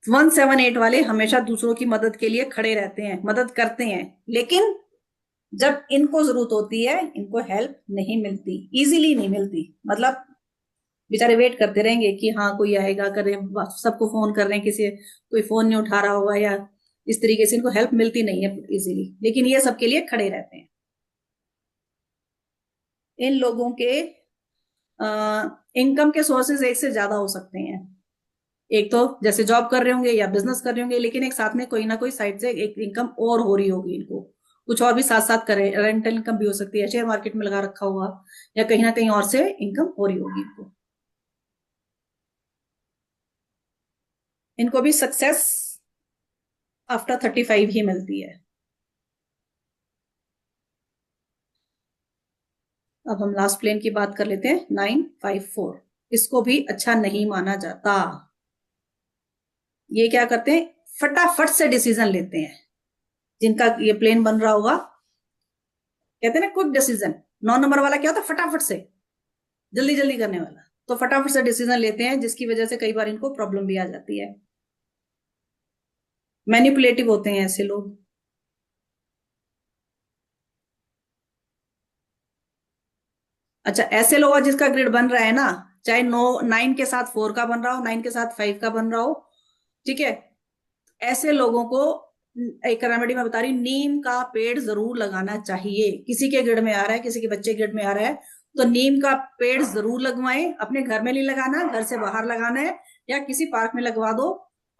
178 वाले हमेशा दूसरों की मदद के लिए खड़े रहते हैं, मदद करते हैं, लेकिन जब इनको जरूरत होती है इनको हेल्प नहीं मिलती, इजीली नहीं मिलती। मतलब बेचारे वेट करते रहेंगे कि हाँ कोई आएगा, करे, सबको फोन कर रहे हैं, किसी कोई फोन नहीं उठा रहा होगा, या इस तरीके से इनको हेल्प मिलती नहीं है इजीली, लेकिन ये सबके लिए खड़े रहते हैं। इन लोगों के इनकम के सोर्सेज एक से ज्यादा हो सकते हैं। एक तो जैसे जॉब कर रहे होंगे या बिजनेस कर रहे होंगे, लेकिन एक साथ में कोई ना कोई साइड से एक इनकम और हो रही होगी इनको, कुछ और भी साथ साथ करे। रेंटल इनकम भी हो सकती है, शेयर मार्केट में लगा रखा होगा, या कहीं ना कहीं और से इनकम हो रही होगी इनको। इनको भी सक्सेस आफ्टर 35 ही मिलती है। अब हम लास्ट प्लेन की बात कर लेते हैं 954। इसको भी अच्छा नहीं माना जाता। ये क्या करते हैं, फटाफट से डिसीजन लेते हैं। जिनका ये प्लेन बन रहा होगा, कहते हैं ना क्विक डिसीजन। 9 नंबर वाला क्या होता है, फटाफट से, जल्दी जल्दी करने वाला। तो फटाफट से डिसीजन लेते हैं, जिसकी वजह से कई बार इनको प्रॉब्लम भी आ जाती है। मैनिपुलेटिव होते हैं ऐसे लोग। अच्छा, ऐसे लोग जिसका ग्रिड बन रहा है ना, चाहे 9 के साथ 4 का बन रहा हो, 9 के साथ 5 का बन रहा हो, ठीक है, ऐसे लोगों को एक रेमेडी मैं बता रही हूँ, नीम का पेड़ जरूर लगाना चाहिए। किसी के गिड़ में आ रहा है, किसी के बच्चे गिड़ में आ रहा है, तो नीम का पेड़ जरूर लगवाएं। अपने घर में नहीं लगाना, घर से बाहर लगाना है, या किसी पार्क में लगवा दो।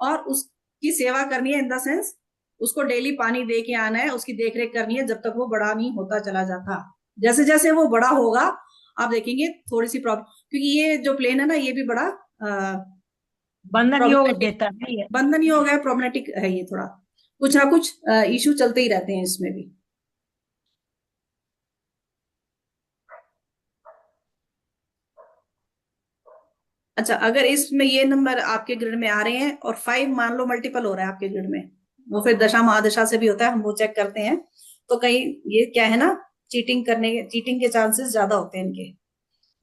और उसकी सेवा करनी है, इन द सेंस उसको डेली पानी दे के आना है, उसकी देख रेख करनी है, जब तक वो बड़ा नहीं होता चला जाता। जैसे जैसे वो बड़ा होगा आप देखेंगे थोड़ी सी प्रॉब्लम, क्योंकि ये जो प्लेन है ना, ये भी बड़ा बंधन योग प्रॉब्लमेटिक, देता है ये। बंधन ही हो गया, प्रॉब्लमेटिक है ये थोड़ा, कुछ ना कुछ इशू चलते ही रहते हैं इसमें भी। अच्छा, अगर इसमें ये नंबर आपके ग्रिड में आ रहे हैं और 5 मान लो मल्टीपल हो रहा है आपके ग्रिड में, वो फिर दशा महादशा से भी होता है, हम वो चेक करते हैं। तो कहीं ये क्या है ना, चीटिंग के चांसेस ज्यादा होते हैं इनके।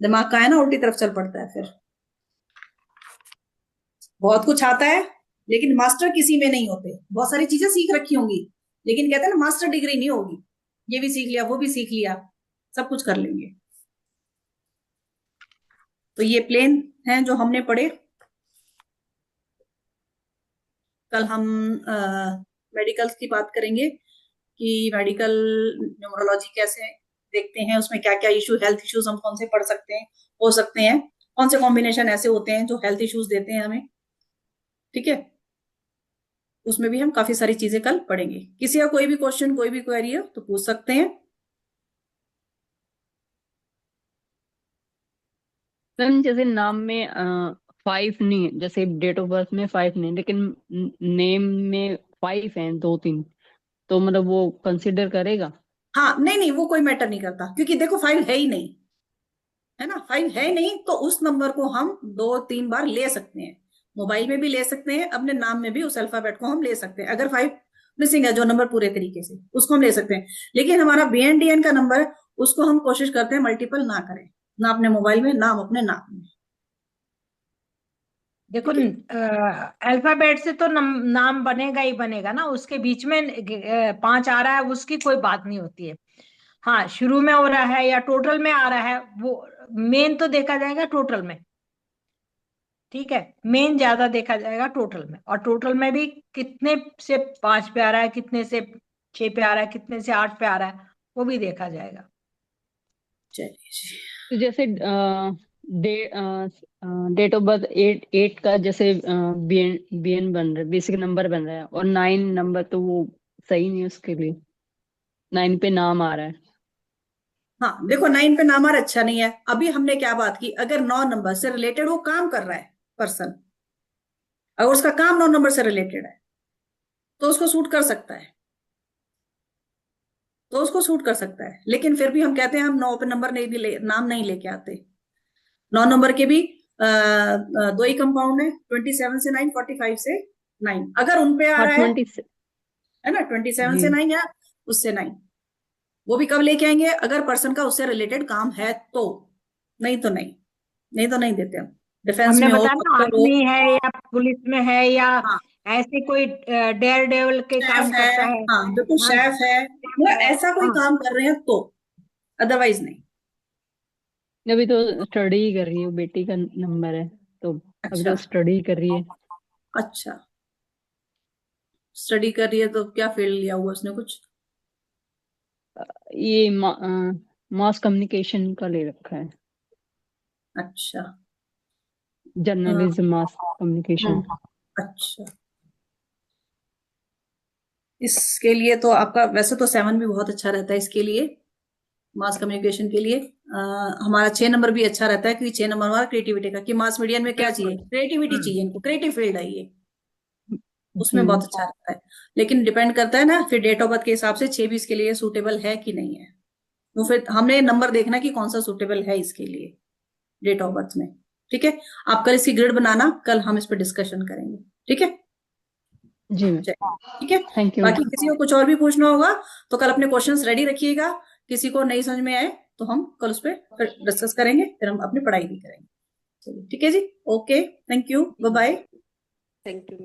दिमाग का है ना, उल्टी तरफ चल पड़ता है फिर। बहुत कुछ आता है, लेकिन मास्टर किसी में नहीं होते। बहुत सारी चीजें सीख रखी होंगी, लेकिन कहते हैं ना मास्टर डिग्री नहीं होगी। ये भी सीख लिया, वो भी सीख लिया, सब कुछ कर लेंगे। तो ये प्लेन हैं जो हमने पढ़े। कल हम मेडिकल्स की बात करेंगे कि मेडिकल न्यूमरोलॉजी कैसे देखते हैं, उसमें क्या क्या इशू, हेल्थ इश्यूज हम कौन से पढ़ सकते हैं, हो सकते हैं। कौन से कॉम्बिनेशन ऐसे होते हैं जो हेल्थ इश्यूज देते हैं हमें, ठीक है। उसमें भी हम काफी सारी चीजें कल पढ़ेंगे। किसी का कोई भी क्वेश्चन, कोई भी क्वेरी हो तो पूछ सकते हैं। मैम जैसे नाम में 5 नहीं है, जैसे डेट ऑफ बर्थ में 5 नहीं, लेकिन नेम में 5 है, 2-3, तो मतलब वो कंसिडर करेगा? हाँ, नहीं नहीं, वो कोई मैटर नहीं करता, क्योंकि देखो 5 है ही नहीं, है ना। 5 है नहीं तो उस नंबर को हम 2-3 बार ले सकते हैं। मोबाइल में भी ले सकते हैं, अपने नाम में भी उस अल्फाबेट को हम ले सकते हैं। अगर 5 मिसिंग है, जो नंबर पूरे तरीके से, उसको हम ले सकते हैं। लेकिन हमारा BNDN का नंबर है, उसको हम कोशिश करते हैं मल्टीपल ना करें, ना अपने मोबाइल में, ना अपने नाम में। देखो ठीक है। अल्फाबेट से तो नाम बनेगा ही बनेगा ना, उसके बीच में 5 आ रहा है उसकी कोई बात नहीं होती है। हाँ, शुरू में हो रहा है या टोटल में आ रहा है, वो मेन तो देखा जाएगा टोटल में। ठीक है, मेन ज्यादा देखा जाएगा टोटल में, और टोटल में भी कितने से 5 पे आ रहा है, कितने से 6 पे आ रहा है, कितने से 8 पे आ रहा है, वो भी देखा जाएगा। चलिए जी। तो जैसे डेट ऑफ बर्थ 8 का जैसे बीएन बन रहा है, बेसिक नंबर बन रहा है, और 9 नंबर तो वो सही नहीं है उसके लिए, 9 पे नाम आ रहा है। हाँ देखो, 9 पे नाम अच्छा नहीं है। अभी हमने क्या बात की, अगर 9 नंबर से रिलेटेड वो काम कर रहा है पर्सन, अगर उसका काम 9 नंबर से रिलेटेड है तो उसको सूट कर सकता है, तो उसको सूट कर सकता है। लेकिन फिर भी हम कहते हैं हम 9 पे नंबर नहीं भी नाम नहीं लेके आते। 9 नंबर के भी दो ही कंपाउंड है, 27 से 9, 45 से 9। अगर उन पे आ हाँ रहा 20। है ना, 27 जी। से 9 या उससे 9, वो भी कब लेके आएंगे, अगर पर्सन का उससे रिलेटेड काम है तो। नहीं तो नहीं, नहीं तो नहीं देते हम। डिफेंस हमने में हो, बताया ना, डॉक्टर हो, आर्मी है या पुलिस में है या हाँ, ऐसे कोई डेयर डेवल के शेफ काम है, करता है। हाँ बिल्कुल हाँ, शेफ है, मतलब है, ऐसा कोई हाँ, काम कर रहे हैं तो, अदरवाइज नहीं। अभी तो स्टडी कर रही है, बेटी का नंबर है, तो अभी अच्छा तो स्टडी कर रही है। अच्छा, स्टडी कर रही है तो क्या फील्ड लिया हुआ उसने कुछ? ये मास कम्युनिकेशन का ले रखा है, अच्छा। Journalism mass communication. अच्छा, इसके लिए तो आपका वैसे तो 7 भी बहुत अच्छा रहता है इसके लिए, मास कम्युनिकेशन के लिए। हमारा 6 नंबर भी अच्छा रहता है, क्योंकि 6 नंबर हमारा क्रिएटिविटी का, कि मास मीडिया में क्या बिल्कुल। चाहिए, क्रिएटिविटी हम्म। चाहिए इनको, क्रिएटिव फील्ड है ये, उसमें बहुत हम्म। अच्छा रहता है। लेकिन डिपेंड करता है ना फिर डेट ऑफ बर्थ के हिसाब से 6 भी इसके लिए सूटेबल है कि नहीं है। वो फिर हमने नंबर देखना कि कौन सा सूटेबल है इसके लिए डेट ऑफ बर्थ में। ठीक है, आप कल इसकी ग्रिड बनाना, कल हम इस पर डिस्कशन करेंगे। ठीक है, जी मैम। चलिए, ठीक है। थैंक यू बाकी मैम। किसी को कुछ और भी पूछना होगा तो कल अपने क्वेश्चंस रेडी रखिएगा। किसी को नहीं समझ में आए तो हम कल उस पर डिस्कस करेंगे, फिर हम अपनी पढ़ाई भी करेंगे। चलिए ठीक है जी, okay, thank you, bye bye. Thank you.